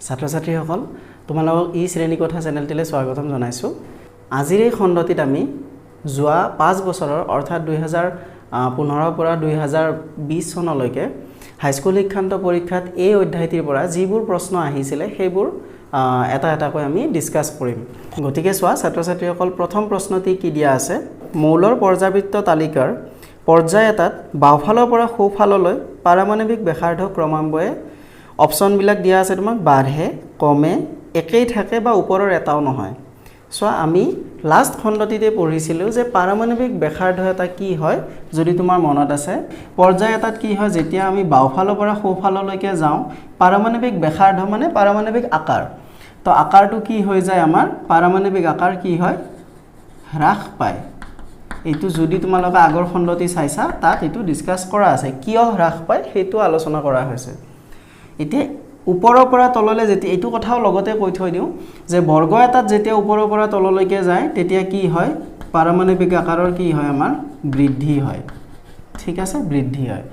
ছাত্ৰ ছাত্ৰীসকল তোমালোকক ই শ্ৰেণী কথা চেনেলটিলৈ স্বাগতম জনাইছোঁ। আজিৰ এই খণ্ডটিত আমি যোৱা 5 বছৰৰ অৰ্থাৎ 2015 পৰা 2020 চনলৈকে হাইস্কুল শিক্ষান্ত পৰীক্ষাত এই অধ্যায়টিৰ পৰা যিবোৰ প্ৰশ্ন আহিছিলে সেইবোৰ এটা এটাকৈ আমি ডিসকাস কৰিম। গতিকে চোৱা ছাত্ৰ ছাত্ৰীসকল প্ৰথম প্ৰশ্নটি কি দিয়া আছে, মৌলৰ পৰ্যাবৃত্ত তালিকাৰ পৰ্যায় এটাত বাওঁফালৰ পৰা সোঁফাললৈ পাৰমাণৱিক ব্যাসাৰ্ধ ক্ৰমান্বয়ে অপশনবিলাক দিয়া আছে তোমাক বাঢ়ে কমে একেই থাকে বা ওপৰৰ এটাও নহয়। সো আমি লাষ্ট খণ্ডটিতে পঢ়িছিলোঁ যে পাৰমাণৱিক ব্যাসাৰ্ধ এটা কি হয়, যদি তোমাৰ মনত আছে পৰ্যায় এটাত কি হয় যেতিয়া আমি বাওঁফালৰ পৰা সোঁফাললৈকে যাওঁ পাৰমাণৱিক ব্যাসাৰ্ধ মানে পাৰমাণৱিক আকাৰ, তো আকাৰটো কি হৈ যায় আমাৰ পাৰমাণৱিক আকাৰ কি হয় হ্ৰাস পায়। এইটো যদি তোমালোকে আগৰ খণ্ডটি চাইছা তাত এইটো ডিসকাস কৰা আছে কিয় হ্ৰাস পায় সেইটো আলোচনা কৰা হৈছে। এতিয়া ওপৰৰ পৰা তললৈ যেতিয়া এইটো কথাও লগতে কৈ থৈ দিওঁ যে বৰ্গ এটাত যেতিয়া ওপৰৰ পৰা তললৈকে যায় তেতিয়া কি হয় পাৰমাণৱিক আকাৰৰ কি হয় আমাৰ বৃদ্ধি হয়। ঠিক আছে, বৃদ্ধি হয়।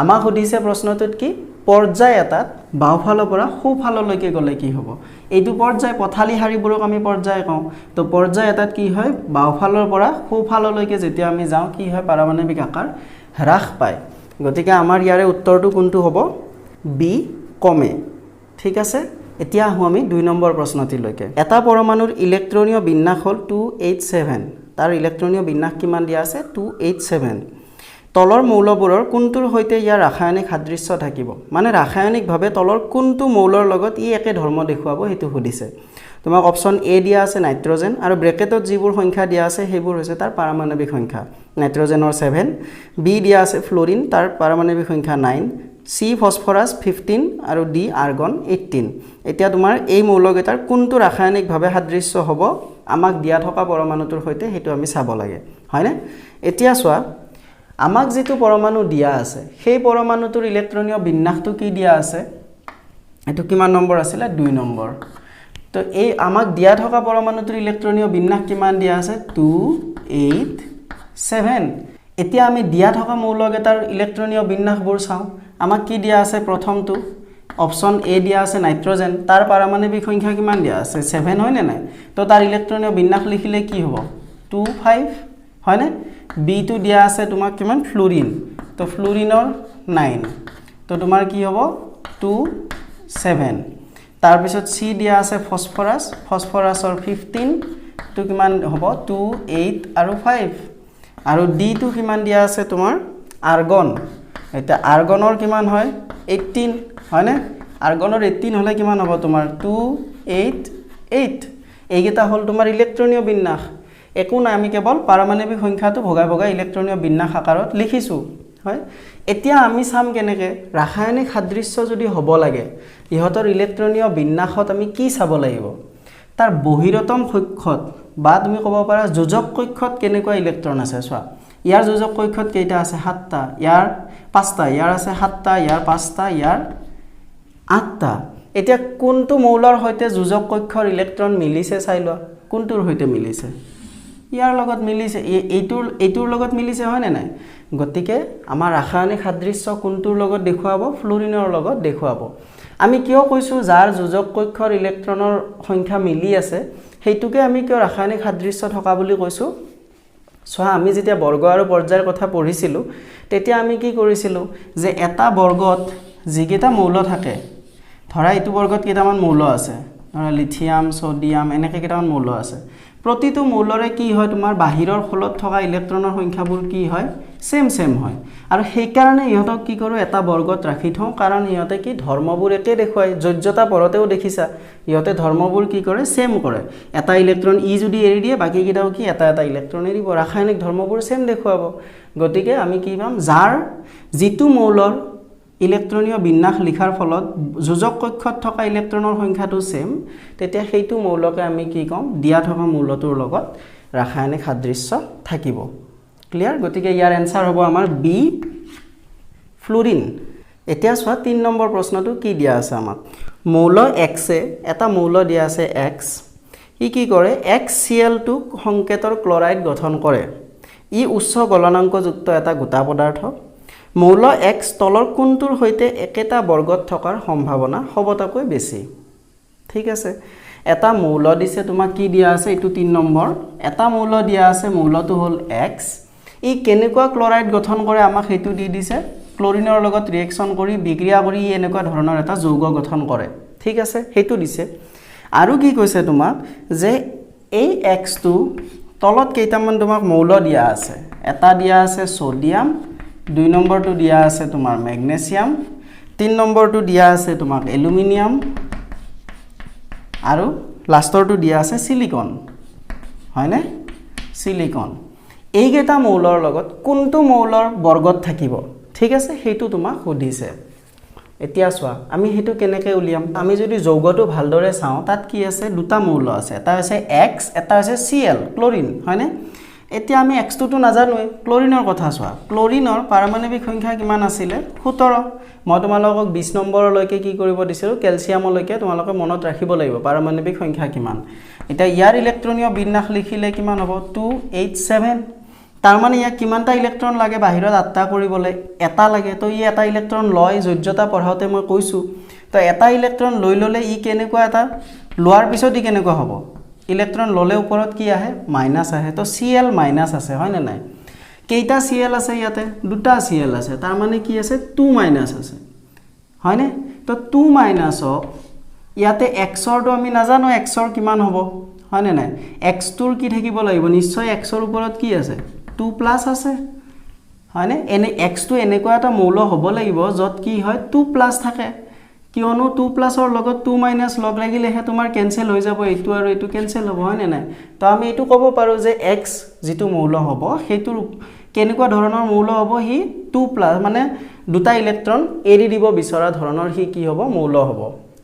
আমাক সুধিছে প্ৰশ্নটোত কি পৰ্যায় এটাত বাওঁফালৰ পৰা সোঁফাললৈকে গ'লে কি হ'ব, এইটো পৰ্যায় পথালি শাৰীবোৰক আমি পৰ্যায় কওঁ। তো পৰ্যায় এটাত কি হয় বাওঁফালৰ পৰা সোঁফাললৈকে যেতিয়া আমি যাওঁ কি হয় পাৰমাণৱিক আকাৰ হ্ৰাস পায়। গতিকে আমাৰ ইয়াৰে উত্তৰটো কোনটো হ'ব বি কমে। ঠিক আছে, এতিয়া আহোঁ আমি 2 নম্বৰ প্ৰশ্নটিলৈকে। এটা পৰমাণুৰ ইলেক্ট্ৰনীয় বিন্যাস হ'ল 2H7, তাৰ ইলেক্ট্ৰনীয় বিন্যাস কিমান দিয়া আছে 2H7। তলৰ মৌলবোৰৰ কোনটোৰ সৈতে ইয়াৰ ৰাসায়নিক সাদৃশ্য থাকিব, মানে ৰাসায়নিকভাৱে তলৰ কোনটো মৌলৰ লগত ই একে ধৰ্ম দেখুৱাব সেইটো সুধিছে। তোমাক অপশন এ দিয়া আছে নাইট্ৰজেন আৰু ব্ৰেকেটত যিবোৰ সংখ্যা দিয়া আছে সেইবোৰ হৈছে তাৰ পাৰমাণৱিক সংখ্যা, নাইট্ৰজেনৰ 7, বি দিয়া আছে ফ্লোৰিন তাৰ পাৰমাণৱিক সংখ্যা 9, সি ফসফৰাছ 15 আৰু ডি আৰ্গন 18। এতিয়া তোমাৰ এই মৌলকেইটাৰ কোনটো ৰাসায়নিকভাৱে সাদৃশ্য হ'ব আমাক দিয়া থকা পৰমাণুটোৰ সৈতে সেইটো আমি চাব লাগে, হয়নে? এতিয়া চোৱা আমাক যেটো পৰমাণু দিয়া আছে সেই পৰমাণুটোৰ ইলেক্ট্ৰনীয় বিন্যাসটো কি দিয়া আছে, এটো কিমান নম্বৰ আছিল 2 নম্বৰ। তো এই আমাক দিয়া থকা পৰমাণুটোৰ ইলেক্ট্ৰনীয় বিন্যাস কিমান দিয়া আছে 2H7। এতিয়া আমি দিয়া থকা মৌলকেইটাৰ ইলেক্ট্ৰনীয় বিন্যাসবোৰ চাওঁ। আমাক কি দিয়া আছে প্ৰথমটো অপশন এ দিয়া আছে নাইট্ৰজেন, তাৰ পাৰমাণৱিক সংখ্যা কিমান দিয়া আছে 7 হয় নে নাই, তো তাৰ ইলেক্ট্ৰনীয় বিন্যাস লিখিলে কি হ'ব 2,5 হয়নে। বি টো দিয়া আছে তোমাক কিমান ফ্লোৰিন, তো ফ্লোৰিনৰ 9, তো তোমাৰ কি হ'ব 2,7। তাৰপিছত সি দিয়া আছে ফসফৰাছ, ফসফৰাছৰ 15, তো কিমান হ'ব 2, 8 আৰু 5। আৰু ডি টো কিমান দিয়া আছে তোমাৰ আৰ্গন, এটা আৰ্গনৰ কিমান হয় 18 হয়নে। আৰ্গনৰ 18 হ'লে কিমান হ'ব তোমাৰ 2, 8, 8। এইকেইটা হ'ল তোমাৰ ইলেক্ট্ৰনীয় বিন্যাস। একো নাই, আমি কেৱল পাৰমাণৱিক সংখ্যাটো ভগাই ভগাই ইলেক্ট্ৰনীয় বিন্যাস আকাৰত লিখিছোঁ, হয়। এতিয়া আমি চাম কেনেকৈ ৰাসায়নিক সাদৃশ্য যদি হ'ব লাগে ইহঁতৰ ইলেক্ট্ৰনীয় বিন্যাসত আমি কি চাব লাগিব, তাৰ বহিৰতম কক্ষত বা তুমি ক'ব পাৰা যোজক কক্ষত কেনেকুৱা ইলেক্ট্ৰন আছে। চোৱা ইয়াৰ যোজক কক্ষত কেইটা আছে 7টা, ইয়াৰ 5টা, ইয়াৰ আছে 7টা, ইয়াৰ 5টা, ইয়াৰ 8টা। এতিয়া কোনটো মৌলৰ সৈতে যোজক কক্ষৰ ইলেক্ট্ৰন মিলিছে চাই লোৱা, কোনটোৰ সৈতে মিলিছে ইয়াৰ লগত মিলিছে, এইটোৰ লগত মিলিছে হয় নে নাই। গতিকে আমাৰ ৰাসায়নিক সাদৃশ্য কোনটোৰ লগত দেখুৱাব ফ্লোৰিনৰ লগত দেখুৱাব। আমি কিয় কৈছোঁ যাৰ যোজক কক্ষৰ ইলেক্ট্ৰনৰ সংখ্যা মিলি আছে সেইটোকে আমি কিয় ৰাসায়নিক সাদৃশ্য থকা বুলি কৈছোঁ। চোৱা আমি যেতিয়া বৰ্গ আৰু পৰ্যায়ৰ কথা পঢ়িছিলোঁ তেতিয়া আমি কি কৰিছিলোঁ যে এটা বৰ্গত যিকেইটা মৌল থাকে, ধৰা এইটো বৰ্গত কেইটামান মৌল আছে, ধৰা লিথিয়াম সোডিয়াম এনেকৈ কেইটামান মৌল আছে, প্ৰতিটো মৌলৰে কি হয় তোমাৰ বাহিৰৰ খলত থকা ইলেক্ট্ৰনৰ সংখ্যাবোৰ কি হয় সেম হয়। আৰু সেইকাৰণে ইহঁতক কি কৰোঁ এটা বৰ্গত ৰাখি থওঁ, কাৰণ ইহঁতে কি ধৰ্মবোৰ একে দেখুৱায়। যোজ্যতা পৰতেও দেখিছা ইহঁতে ধৰ্মবোৰ কি কৰে সেম কৰে। এটা ইলেক্ট্ৰন ই যদি এৰি দিয়ে বাকীকেইটাও কি এটা ইলেক্ট্ৰন এৰিব, ৰাসায়নিক ধৰ্মবোৰ সেম দেখুৱাব। গতিকে আমি কি পাম যাৰ যিটো মৌলৰ ইলেক্ট্ৰনীয় বিন্যাস লিখাৰ ফলত যোজক কক্ষত থকা ইলেক্ট্ৰনৰ সংখ্যাটো সেম, তেতিয়া সেইটো মৌলকে আমি কি ক'ম দিয়া থকা মৌলটোৰ লগত ৰাসায়নিক সাদৃশ্য থাকিব। ক্লিয়াৰ। গতিকে ইয়াৰ এনসাৰ হ'ব আমাৰ বি ফ্লোৰিন। এতিয়া চোৱা 3 নম্বৰ প্ৰশ্নটো কি দিয়া আছে আমাক, মৌল এক্সে এটা মৌল দিয়া আছে এক্স, ই কি কৰে XCl2 সংকেতৰ ক্লৰাইড গঠন কৰে, ই উচ্চ গলনাংকযুক্ত এটা গোটা পদাৰ্থ। মৌল এক্স তলৰ কোনটোৰ সৈতে একেটা বৰ্গত থকাৰ সম্ভাৱনা সবতাকৈ বেছি। ঠিক আছে এটা মৌল দিছে তোমাক কি দিয়া আছে এটো 3 নম্বৰ এটা মৌল দিয়া আছে মৌলটো হল x ই কেনেকুৱা ক্লোৰাইড গঠন কৰে আমাক হেতু দি দিছে ক্লোৰিনৰ লগত ৰিএকচন কৰি বিক্ৰিয়া কৰি এনেকুৱা ধৰণৰ এটা যৌগ গঠন কৰে ঠিক আছে হেতু দিছে আৰু কি কৈছে তোমাক যে এই x টো তলত কেইটামান তোমাক মৌল দিয়া আছে এটা দিয়া আছে সোডিয়াম 2 নম্বৰটো দিয়া আছে তোমাৰ ম্যাগনেসিয়াম 3 নম্বৰটো দিয়া আছে তোমাক এলুমিনিয়াম আৰু লাষ্টৰটো দিয়া আছে সিলিকন হয়নে সিলিকন এইকেইটা মৌলৰ লগত কোনটো মৌলৰ বৰ্গত থাকিব ঠিক আছে হেতু তোমাক সুধিছে এতিয়া চোৱা আমি হেতু কেনেকৈ উলিয়াম আমি যদি যৌগটো ভালদৰে চাও তাত কি আছে দুটা মৌল আছে এটা আছে x এটা আছে Cl ক্লোৰিন হয়নে এতিয়া আমি x টো নাজানোৱে ক্লোৰিনৰ কথা চোৱা ক্লোৰিনৰ পাৰমাণৱিক সংখ্যা কিমান আছিল 17 মই তোমালোকক 20 নম্বৰলৈকে কি কৰিব দিছিলো ক্যালসিয়ামলৈকে তোমালোকে মনত ৰাখিব লাগিব পাৰমাণৱিক সংখ্যা কিমান এটা ইয়াৰ ইলেক্ট্ৰনীয় বিন্যাস লিখিলে কিমান হ'ব 287 তাৰ মানে ইয়াক কিমানটা ইলেক্ট্ৰন লাগে বাহিৰত আত্তা কৰিবলৈ এটা লাগে তো ই এটা ইলেক্ট্ৰন লয় যোজ্যতা পঢ়াওতে মই কৈছো তো এটা ইলেক্ট্ৰন লৈ ললে ই কেনেকুৱা এটা লোৱাৰ পিছত ই কেনেকুৱা হ'ব ইলেক্ট্ৰন ললে ওপৰত কি আহে মাইনাস আহে তো Cl মাইনাস আছে হয় না নাই কেইটা Cl আছে ইয়াতে দুটা Cl আছে তাৰ মানে কি আছে 2 মাইনাস আছে হয় নে তো 2 মাইনাসক ইয়াতে x ৰটো আমি নাজানো x ৰ কিমান হ'ব হয় না নাই x টোৰ কি থাকিব লাগিব নিশ্চয় x ৰ ওপৰত কি আছে 2 প্লাস আছে হয় নে এনে x টো এনেকুৱা এটা মৌল হ'ব লাগিব যত কি হয় 2 প্লাস থাকে কিয়নো 2 প্লাসৰ লগত 2 মাইনাস লগ লাগিলেহে তোমাৰ কেনসেল হৈ যাব এইটো আৰু এইটো কেনসেল হ'ব হয় নে নাই তো আমি এইটো ক'ব পাৰো যে x যেটো মৌল হ'ব হেতুৰ কেনেকুৱা ধৰণৰ মৌল হ'ব হি 2 প্লাস মানে দুটা ইলেক্ট্ৰন এৰি দিব বিচৰা ধৰণৰ হি কি হ'ব মৌল হ'ব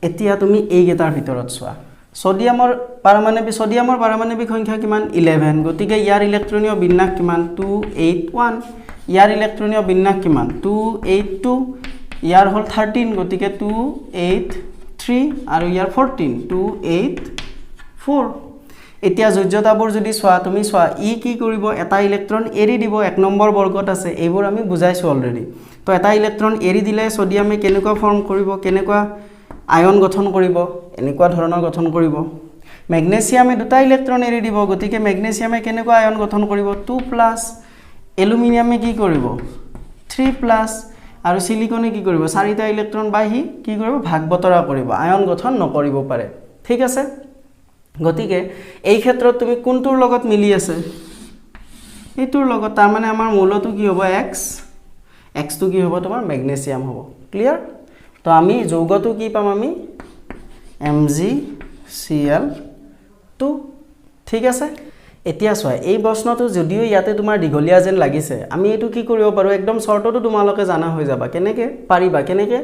এতিয়া তুমি এই গেটাৰ ভিতৰত চোৱা সোডিয়ামৰ পাৰমাণৱিক সংখ্যা কিমান 11 গতিকে ইয়াৰ ইলেক্ট্ৰনীয় বিন্যাস কিমান 281 ইয়াৰ ইলেক্ট্ৰনীয় বিন্যাস কিমান 282 ইয়াৰ হল 13 গতিকে 283 আৰু ইয়াৰ 14 284 এতিয়া যোজ্যতাবোৰ যদি চোৱা তুমি চোৱা ই কি কৰিব এটা ইলেক্ট্ৰন এৰি দিব 1 নম্বৰ বৰ্গত আছে এইবোৰ আমি বুজাইছো অলৰেডি তো এটা ইলেক্ট্ৰন এৰি দিলে সোডিয়ামে কেনেকুৱা ফৰ্ম কৰিব কেনেকুৱা আয়ন গঠন কৰিব এনেকুৱা ধৰণৰ গঠন কৰিব ম্যাগনেসিয়ামে দুটা ইলেক্ট্ৰন এৰি দিব গতিকে ম্যাগনেসিয়ামে কেনেকুৱা আয়ন গঠন কৰিব 2 প্লাস এলুমিনিয়ামে কি কৰিব 3 প্লাস আৰু সিলিকনে কি কৰিব চাৰিটা ইলেক্ট্ৰন বাহি কি কৰিব ভাগ বতৰা কৰিব আয়ন গঠন নকৰিব পাৰে ঠিক আছে গতিকে এই ক্ষেত্ৰত তুমি কোনটোৰ লগত মিলি আছে এইটোৰ লগত তাৰ মানে আমাৰ মৌলটো কি হ'ব x টো কি হ'ব তোমাৰ ম্যাগনেসিয়াম হ'ব ক্লিয়াৰ তো আমি যৌগটো কি পাম আমি MgCl2 ঠিক আছে এতিয়া চোৱা এই প্ৰশ্নটো যদিও ইয়াতে তোমাৰ দিগলিয়া যেন লাগিছে আমি এটো কি কৰিব পাৰো একদম শৰ্টটো তোমালোকে জানা হৈ যাবা কেনেকে পাৰিবা কেনেকে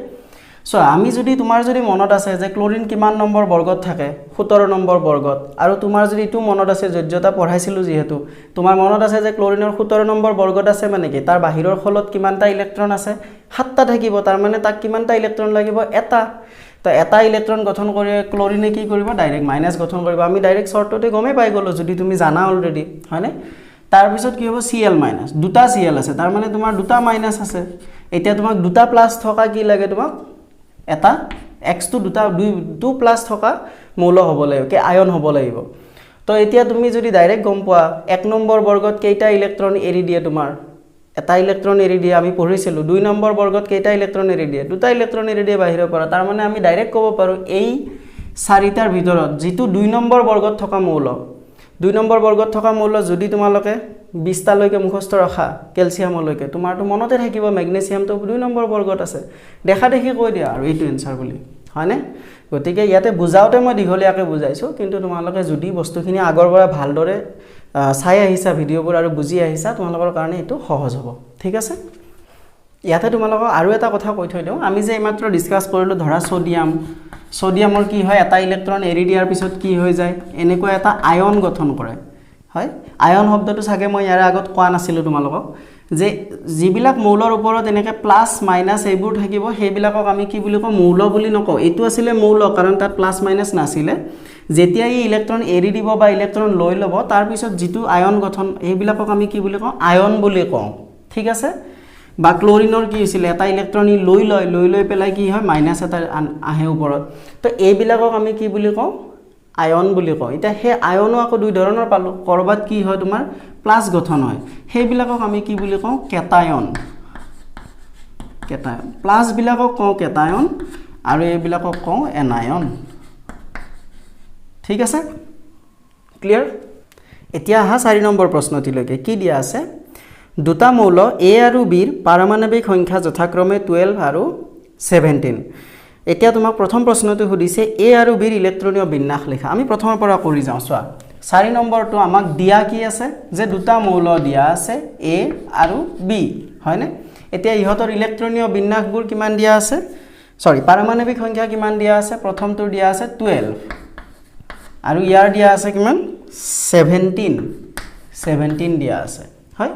চোৱা আমি যদি তোমাৰ যদি মনত আছে যে ক্লোৰিন কিমান নম্বৰ বৰ্গত থাকে 17 নম্বৰ বৰ্গত আৰু তোমাৰ যদি ইটো মনত আছে যোজ্যতা পঢ়াইছিলো যেহেতু তোমাৰ মনত আছে যে ক্লোৰিনৰ 17 নম্বৰ বৰ্গত আছে মানে কি তাৰ বাহিৰৰ খলত কিমানটা ইলেক্ট্ৰন আছে 7টা থাকিব তাৰ মানে তাক কিমানটা ইলেক্ট্ৰন লাগিব এটা তো এটা ইলেক্ট্ৰন গঠন কৰি ক্লোৰিনে কি কৰিব ডাইৰেক্ট মাইনাস গঠন কৰিব আমি ডাইৰেক্ট শৰ্টতে গমে পাই গলো যদি তুমি জানা অলৰেডি হয়নে তাৰ পিছত কি হ'ব Cl মাইনাস দুটা Cl আছে তাৰ মানে তোমাৰ দুটা মাইনাস আছে এতিয়া তোমাক দুটা প্লাস থকা কি লাগে তোমাক এটা x টো দুটা 2 প্লাস থকা মৌল হ'ব লাগিব কে আয়ন হ'ব লাগিব তো এতিয়া তুমি যদি ডাইৰেক্ট গম পোৱা 1 নম্বৰ বৰ্গত কেইটা ইলেক্ট্ৰন এৰি দিয়ে তোমাৰ এটা ইলেক্ট্ৰন এৰি দিয়ে আমি পঢ়িছিলো 2 নম্বৰ বৰ্গত কেইটা ইলেক্ট্ৰন এৰি দিয়ে দুটা ইলেক্ট্ৰন এৰি দিয়ে বাহিৰৰ পৰা তাৰ মানে আমি ডাইৰেক্ট ক'ব পাৰো এই চাৰিটাৰ ভিতৰত যেটো 2 নম্বৰ বৰ্গত থকা মৌল 2 নম্বৰ বৰ্গত থকা মৌল যদি তোমালোকে 20 টা লৈকে মুখস্থ ৰাখা ক্যালসিয়ামলৈকে তোমাৰটো মনতে থাকিব ম্যাগনেসিয়ামটো 2 নম্বৰ বৰ্গত আছে দেখা দেখি কৈ দিয়া আৰু এইটো এনসাৰ বুলি হয়নে গতিকে ইয়াতে বুজাওতে মই দিঘলিয়াকে বুজাইছো কিন্তু তোমালোকে যদি বস্তুখিনি আগৰ পৰা ভালদৰে চাই আহিছা ভিডিঅবোৰ আৰু বুজি আহিছা তোমালোকৰ কাৰণে এটো সহজ হ'ব ঠিক আছে ইয়াতে তোমালোকক আৰু এটা কথা কৈ থৈ দিও আমি যে এইমাত্ৰ ডিসকাস কৰিলো ধৰা সোডিয়ামৰ কি হয় এটা ইলেক্ট্ৰন এৰি দিয়াৰ পিছত কি হৈ যায় এনেকুৱা এটা আয়ন গঠন কৰে হয় আয়ন শব্দটো সাগে মই ইয়াৰ আগত কোৱা নাছিলো তোমালোকক যে যিবিলাক মৌলৰ ওপৰত এনেকে প্লাস মাইনাস এইবোৰ থাকিব সেইবিলাকক আমি কি বুলি কওঁ মৌল বুলি নকওঁ এটো আছিল মৌল কাৰণ তাত প্লাস মাইনাস নাছিলে যেতিয়া এই ইলেক্ট্ৰন এৰি দিব বা ইলেক্ট্ৰন লৈ লব তাৰ পিছত যেটো আয়ন গঠন এইবিলাকক আমি কি বুলি কওঁ আয়ন বুলি কওঁ ঠিক আছে বা ক্লোৰিনৰ কি হৈছিল এটা ইলেক্ট্ৰন ই লৈ লৈ পেলাই কি হয় মাইনাছ এটা আহে ওপৰত তো এইবিলাকক আমি কি বুলি কওঁ আয়ন বুলি কওঁ এটা হে আয়নো আকৌ দুই ধৰণৰ পালো কৰবাত কি হয় তোমাৰ প্লাস গঠন হয় সেইবিলাকক আমি কি বুলি কওঁ কেটায়ন প্লাস বিলাকক কওঁ কেটায়ন আৰু এইবিলাকক কওঁ এনায়ন ঠিক আছে ক্লিয়াৰ এতিয়া আহা 4 নম্বৰ প্ৰশ্নটিলৈকে কি দিয়া আছে দুটা মৌল A আৰু B ৰ পাৰমাণৱিক সংখ্যা যথাক্ৰমে 12 আৰু 17 এতিয়া তোমাক প্ৰথম প্ৰশ্নটো সুধিছে A আৰু B ৰ ইলেক্ট্ৰনীয় বিন্যাস লিখা আমি প্ৰথমৰ পৰা কৰি যাওঁ চোৱা 4 নম্বৰটো আমাক দিয়া কি আছে যে দুটা মৌল দিয়া আছে A আৰু B হয়নে এতিয়া ইহতৰ ইলেক্ট্ৰনীয় বিন্যাসবোৰ কিমান দিয়া আছে সৰি পাৰমাণৱিক সংখ্যা কিমান দিয়া আছে প্ৰথমটো দিয়া আছে 12 আৰু ইয়াৰ দিয়া আছে কিমান 17 দিয়া আছে হয়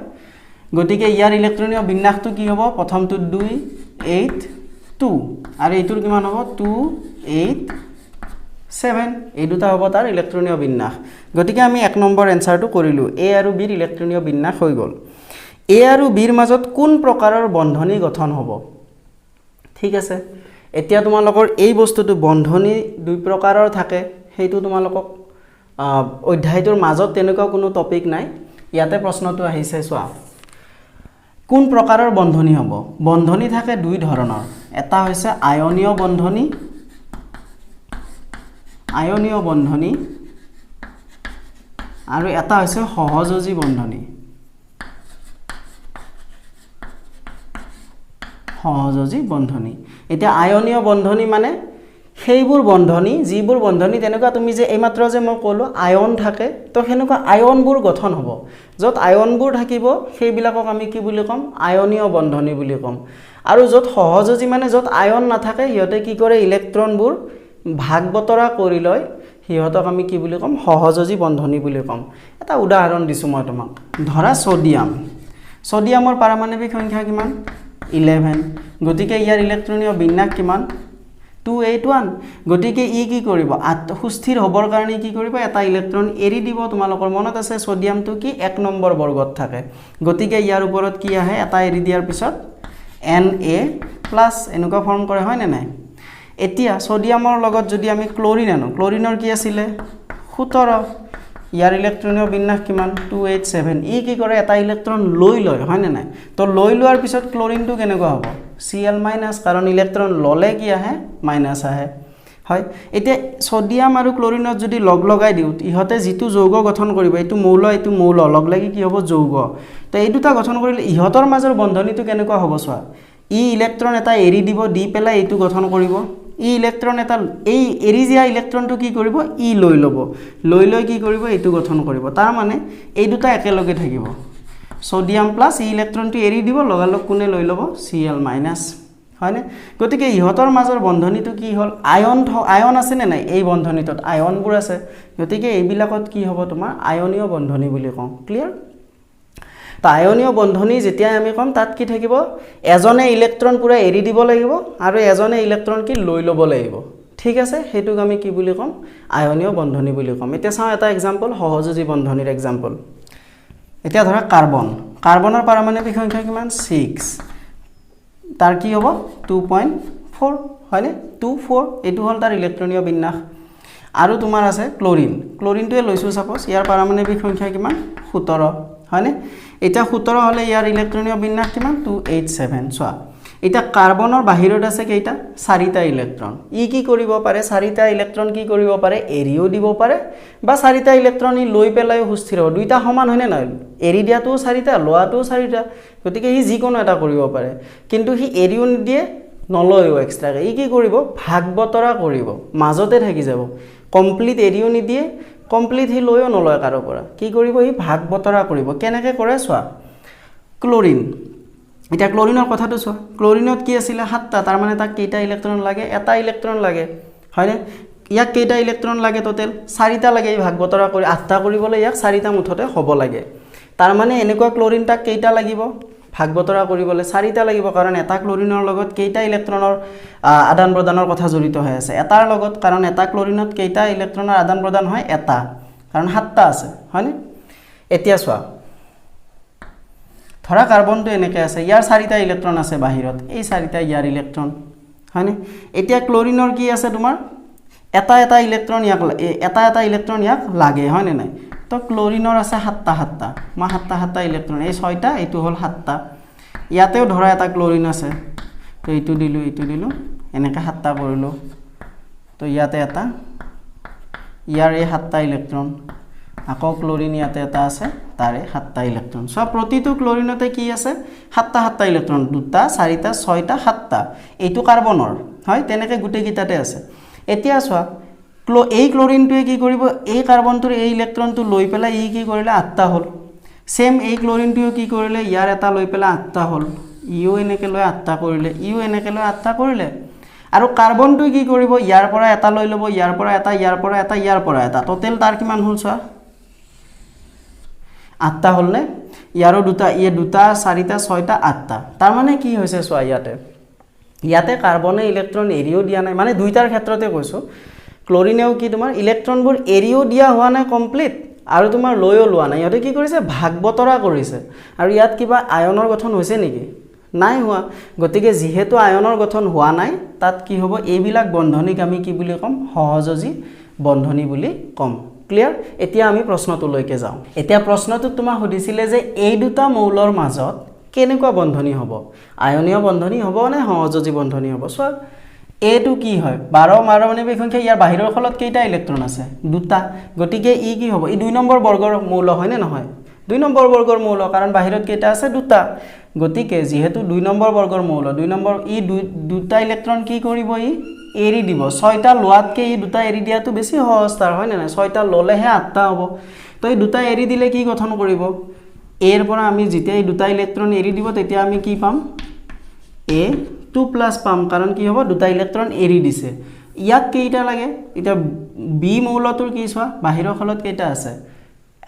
গতিকে ইয়াৰ ইলেক্ট্ৰনীয় বিন্যাসটো কি হ'ব প্ৰথমটো 2 8 2 আৰু এইটোৰ কিমান হ'ব 2 8 7 এই দুটা হ'ব তাৰ ইলেক্ট্ৰনীয় বিন্যাস গতিকে আমি 1 নম্বৰ এনসাৰটো কৰিলো A আৰু B ৰ ইলেক্ট্ৰনীয় বিন্যাস হৈ গল A আৰু B ৰ মাজত কোন প্ৰকাৰৰ বন্ধনী গঠন হ'ব ঠিক আছে এতিয়া তোমালোকৰ এই বস্তুটো বন্ধনী দুই প্ৰকাৰৰ থাকে হেতু তোমালোকক অধ্যায়টোৰ মাজত তেনেকুৱা কোনো টপিক নাই ইয়াতে প্ৰশ্নটো আহিছে চোৱা কোন প্ৰকাৰৰ বন্ধনী হ'ব বন্ধনী থাকে দুই ধৰণৰ এটা হৈছে আয়নীয় বন্ধনী আৰু এটা হৈছে সহযোজী বন্ধনী এতিয়া আয়নীয় বন্ধনী মানে সেইবোৰ বন্ধনী যিবোৰ বন্ধনী তেনেকুৱা তুমি যে এইমাত্ৰ যে মই ক'লো আয়ন থাকে তো হেনেকুৱা আয়নবোৰ গঠন হ'ব যত আয়নবোৰ থাকিব সেইবিলাকক আমি কি বুলি কম আয়নীয় বন্ধনী বুলি কম আৰু যত সহযোজী মানে যত আয়ন নাথাকে হিয়তে কি কৰে ইলেক্ট্ৰনবোৰ ভাগ বতৰা কৰি লয় হিয়তক আমি কি বুলি কম সহযোজী বন্ধনী বুলি কম এটা উদাহৰণ দিছো মই তোমাক ধৰা সোডিয়ামৰ পাৰমাণৱিক সংখ্যা কিমান 11 গতিকে ইয়াৰ ইলেক্ট্ৰনীয় বিন্যাস কিমান 281 গতিকে ই কি কৰিব সুস্থিৰ হবৰ কাৰণে কি কৰিব এটা ইলেক্ট্ৰন এৰি দিব তোমালোকৰ মনত আছে সোডিয়ামটো কি 1 নম্বৰ বৰ্গত থাকে গতিকে ইয়াৰ ওপৰত কি আহে এটা এৰি দিয়াৰ পিছত Na+ এনেকুৱা ফৰ্ম কৰে হয় নে নাই এতিয়া সোডিয়ামৰ লগত যদি আমি ক্লোৰিন আনো ক্লোৰিনৰ কি আছিল 17 ইয়াৰ ইলেক্ট্ৰনীয় বিন্যাস কিমান 287 ই কি কৰে এটা ইলেক্ট্ৰন লৈ লয় হয় নে নাই তো লৈ লোৱাৰ পিছত ক্লোৰিনটো কেনেকুৱা হ'ব Cl- কাৰণ ইলেক্ট্ৰন ললে কি আহে মাইনাস আহে হয় এতিয়া সোডিয়াম আৰু ক্লোৰিনত যদি লগ লগাই দিও ইহতে যেটো যৌগ গঠন কৰিব এইটো মৌল লগ লাগি কি হ'ব যৌগ তো এই দুটা গঠন কৰিলে ইহতৰ মাজৰ বন্ধনীটো কেনেকুৱা হ'ব চোৱা ই ইলেক্ট্ৰন এটা এৰি দিব দি পেলাই এইটো গঠন কৰিব ই ইলেক্ট্ৰন এটা এই এৰি দিয়া ইলেক্ট্ৰনটো কি কৰিব ই লৈ লব লৈ কি কৰিব এইটো গঠন কৰিব তাৰ মানে এই দুটা একেলগে থাকিব সোডিয়াম প্লাস ই ইলেক্ট্ৰনটো এৰি দিব লগালগ কোনে লৈ লব Cl- হয়নে গতিকে ইহতৰ মাজৰ বন্ধনীটো কি হল আয়ন আছে নে নাই এই বন্ধনীটোত আয়নবোৰ আছে গতিকে এইবিলাকত কি হ'ব তোমাৰ আয়নীয় বন্ধনী বুলি কওঁ ক্লিয়াৰ তা আয়নীয় বন্ধনী যেতিয়া আমি কম তাত কি থাকিব এজনে ইলেক্ট্ৰন পুৰা এৰি দিব লাগিব আৰু এজনে ইলেক্ট্ৰন কি লৈ লব লাগিব ঠিক আছে হেতুক আমি কি বুলি কম আয়নীয় বন্ধনী বুলি কম এতিয়া চাও এটা एग्जांपल সহযোজী বন্ধনীৰ एग्जांपल এতিয়া ধৰা কাৰ্বনৰ পাৰমাণৱিক সংখ্যা কিমান 6 তাৰ কি হ'ব 2.4 হয়নে 24 এটো হল তাৰ ইলেক্ট্ৰনীয় বিন্যাস আৰু তোমাৰ আছে ক্লোৰিনটোৱে লৈছো সাপোজ ইয়াৰ পাৰমাণৱিক সংখ্যা কিমান 17 হয়নে এটা 17 হলে ইয়াৰ ইলেক্ট্ৰনীয় বিন্যাস কিমান 287 চোৱা এটা কাৰ্বনৰ বাহিৰত আছে কেইটা 4টা ইলেক্ট্ৰন ই কি কৰিব পাৰে 4টা ইলেক্ট্ৰন কি কৰিব পাৰে এৰিও দিব পাৰে বা 4টা ইলেক্ট্ৰন ই লৈ পেলাই সুস্থিৰ হ'ব দুইটা সমান হয়নে নাই এৰি দিয়াটো 4টা লোৱাটো 4টা গতিকে ই যিকোনো এটা কৰিব পাৰে কিন্তু হি এৰিও নিদিয়ে নলয়ও এক্সট্ৰাকে ই কি কৰিব ভাগ বতৰা কৰিব মাজতে থাকি যাব কমপ্লিট এৰিও নিদিয়ে কমপ্লিট হি লয়ও নলয় কাৰো পৰা কি কৰিব ই ভাগ বতৰা কৰিব কেনেকৈ কৰে চোৱা ক্লোৰিন এটা ক্লোৰিনৰ কথাটো চোৱা ক্লোৰিনত কি আছিল 7টা তাৰ মানে তাক কেইটা ইলেক্ট্ৰন লাগে এটা ইলেক্ট্ৰন লাগে হয়নে ইয়াক কেইটা ইলেক্ট্ৰন লাগে টোটাল 4টা লাগে এই ভাগ বতৰা কৰি 8টা কৰিবলৈ ইয়াক 4টা মুঠতে হ'ব লাগে তাৰ মানে এনেকুৱা ক্লোৰিন তাক কেইটা লাগিব ভাগ বতৰা কৰিবলৈ 4টা লাগিব কাৰণ এটা ক্লোৰিনৰ লগত কেইটা ইলেক্ট্ৰনৰ আদান প্ৰদানৰ কথা জড়িত হৈ আছে এটাৰ লগত কাৰণ এটা ক্লোৰিনত কেইটা ইলেক্ট্ৰনৰ আদান প্ৰদান হয় এটা কাৰণ 7টা আছে হয়নে এতিয়া চোৱা ধৰা কাৰ্বনটো এনেকৈ আছে ইয়াৰ 4টা ইলেক্ট্ৰন আছে বাহিৰত এই 4টা ইয়াৰ ইলেক্ট্ৰন হয়নে এতিয়া ক্লোৰিনৰ কি আছে তোমাৰ এটা ইলেক্ট্ৰন ইয়াক লাগে হয়নে নাই তো ক্লোৰিনৰ আছে 7টা মই 7টা ইলেক্ট্ৰন এই 6টা এইটো হ'ল 7টা ইয়াতেও ধৰা এটা ক্লোৰিন আছে তো এইটো দিলো এনেকৈ 7টা কৰিলো তো ইয়াতে এটা ইয়াৰ এই 7টা ইলেক্ট্ৰন আকৌ ক্লোৰিন ইয়াতে এটা আছে তাৰে 7টা ইলেক্ট্ৰন সব প্ৰতিটো ক্লোৰিনতে কি আছে 7টা ইলেক্ট্ৰন 2টা 4টা 6টা 7টা এইটো কাৰ্বনৰ হয় তেনেকৈ গুটেই কিটাতে আছে এতিয়া চোৱা এই ক্লোৰিনটোৱে কি কৰিব এই কাৰ্বনটোৰ এই ইলেক্ট্ৰনটো লৈ পেলাই ই কি কৰিলে 8টা হ'ল সেম এই ক্লোৰিনটোৱে কি কৰিলে ইয়াৰ এটা লৈ পেলাই 8টা হ'ল ইও এনেকৈ লৈ 8টা কৰিলে ইও এনেকৈ লৈ 8টা কৰিলে আৰু কাৰ্বনটোৱে কি কৰিব ইয়াৰ পৰা এটা লৈ ল'ব ইয়াৰ পৰা এটা ইয়াৰ পৰা এটা ইয়াৰ পৰা এটা টোটেল তাৰ কিমান হ'ল চোৱা 8টা হ'ল নে ইয়াৰো দুটা ইয়ে 2টা 4টা 6টা 8টা তাৰ মানে কি হৈছে চোৱা ইয়াতে কাৰ্বনে ইলেক্ট্ৰন এৰিও দিয়া নাই মানে দুইটাৰ ক্ষেত্ৰতে কৈছো ক্লোৰিনেও কি তোমাৰ ইলেক্ট্ৰনবোৰ এৰিও দিয়া হোৱা নাই কমপ্লিট আৰু তোমাৰ লৈও লোৱা নাই ইহঁতে কি কৰিছে ভাগ বতৰা কৰিছে আৰু ইয়াত কিবা আয়নৰ গঠন হৈছে নেকি নাই হোৱা গতিকে যেহেতু আয়নৰ গঠন হোৱা নাই তাত কি হ'ব এইবিলাক বন্ধনীক আমি কি বুলি কম সহযোজী বন্ধনী বুলি কম ক্লিয়াৰ এতিয়া আমি প্ৰশ্নটোলৈকে যাওঁ এতিয়া প্ৰশ্নটো তোমাক সুধিছিলে যে এই দুটা মৌলৰ মাজত কেনেকুৱা বন্ধনী হ'ব আয়নীয় বন্ধনী হ'ব নে সহযোজী বন্ধনী হ'ব চোৱা এটো কি হয় 12 পাৰমাণৱিক সংখ্যা ইয়াৰ বাহিৰৰ ফলত কেইটা ইলেক্ট্ৰন আছে দুটা গতিকে ই কি হ'ব ই 2 নম্বৰ বৰ্গৰ মৌল হয় নে নহয় 2 নম্বৰ বৰ্গৰ মৌল কাৰণ বাহিৰত কেইটা আছে দুটা গতিকে যেহেতু 2 নম্বৰ বৰ্গৰ মৌল 2 নম্বৰ ই দুটা ইলেক্ট্ৰন কি কৰিব ই এৰি দিব 6টা লোৱাতকে ই দুটা এৰি দিয়াটো বেছি সহজ তাৰ হয় না 6টা ললেহে 8টা হ'ব তো এই দুটা এৰি দিলে কি গঠন কৰিব এৰ পৰা আমি যেতিয়া এই দুটা ইলেক্ট্ৰন এৰি দিব তেতিয়া আমি কি পাম এ 2+ পাম কাৰণ কি হ'ব দুটা ইলেক্ট্ৰন এৰি দিছে ইয়াক কেইটা লাগে এটা বি মৌলটোৰ কি চোৱা বাহিৰৰ ফলত কেইটা আছে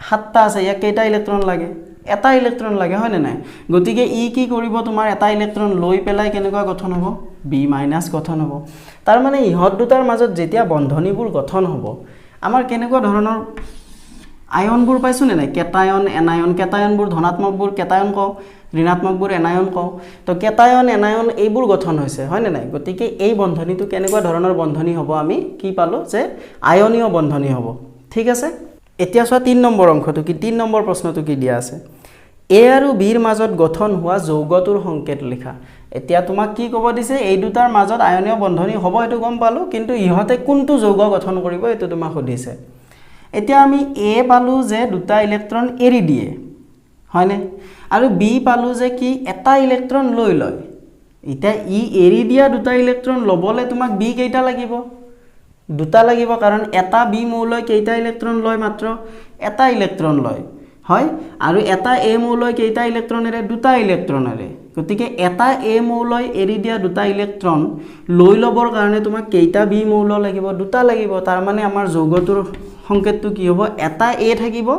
7টা আছে ইয়াক কেইটা ইলেক্ট্ৰন লাগে এটা ইলেক্ট্ৰন লাগে হয় না নাই গতিকে ই কি কৰিব তোমাৰ এটা ইলেক্ট্ৰন লৈ পেলাই কেনেকুৱা গঠন হ'ব বি মাইনাস গঠন হ'ব তাৰ মানে ইহত দুটাৰ মাজত যেতিয়া বন্ধনীবোৰ গঠন হ'ব আমাৰ কেনেকুৱা ধৰণৰ আয়নবোৰ পাইছো নে নাই কেটায়ন এনায়ন কেটায়নবোৰ ধনাত্মকবোৰ কেটায়ন কও ঋণাত্মকবোৰ এনায়ন কও তো কেটায়ন এনায়ন এইবোৰ গঠন হৈছে হয় না নাই গতিকে এই বন্ধনীটো কেনেকুৱা ধৰণৰ বন্ধনী হ'ব আমি কি পালো যে আয়নীয় বন্ধনী হ'ব ঠিক আছে এতিয়া চোৱা 3 নম্বৰ অংকটো কি 3 নম্বৰ প্ৰশ্নটো কি দিয়া আছে এ আৰু বিৰ মাজত গঠন হোৱা যৌগটোৰ সংকেত লিখা এতিয়া তোমাক কি ক'ব দিছে এই দুটাৰ মাজত আয়নীয় বন্ধনী হ'ব এটো গম পালো কিন্তু ইহতে কোনটো যৌগ গঠন কৰিব এটো তোমাক সুধিছে এতিয়া আমি এ পালো যে দুটা ইলেক্ট্ৰন এৰি দিয়ে হয়নে আৰু বি পালো যে কি এটা ইলেক্ট্ৰন লৈ লয় এটা ই এৰি দিয়া দুটা ইলেক্ট্ৰন লবলে তোমাক বি কেইটা লাগিব দুটা লাগিব কাৰণ এটা বি মৌলয় কেইটা ইলেক্ট্ৰন লয় মাত্ৰ এটা ইলেক্ট্ৰন লয় হয় আৰু এটা এ মৌলয় কেইটা ইলেক্ট্ৰনেৰে দুটা ইলেক্ট্ৰনেৰে গতিকে এটা এ মৌলয় এৰি দিয়া দুটা ইলেক্ট্ৰন লৈ লবৰ কাৰণে তোমাক কেইটা বি মৌল লাগিব দুটা লাগিব তাৰ মানে আমাৰ যৌগটোৰ সংকেতটো কি হ'ব এটা এ থাকিব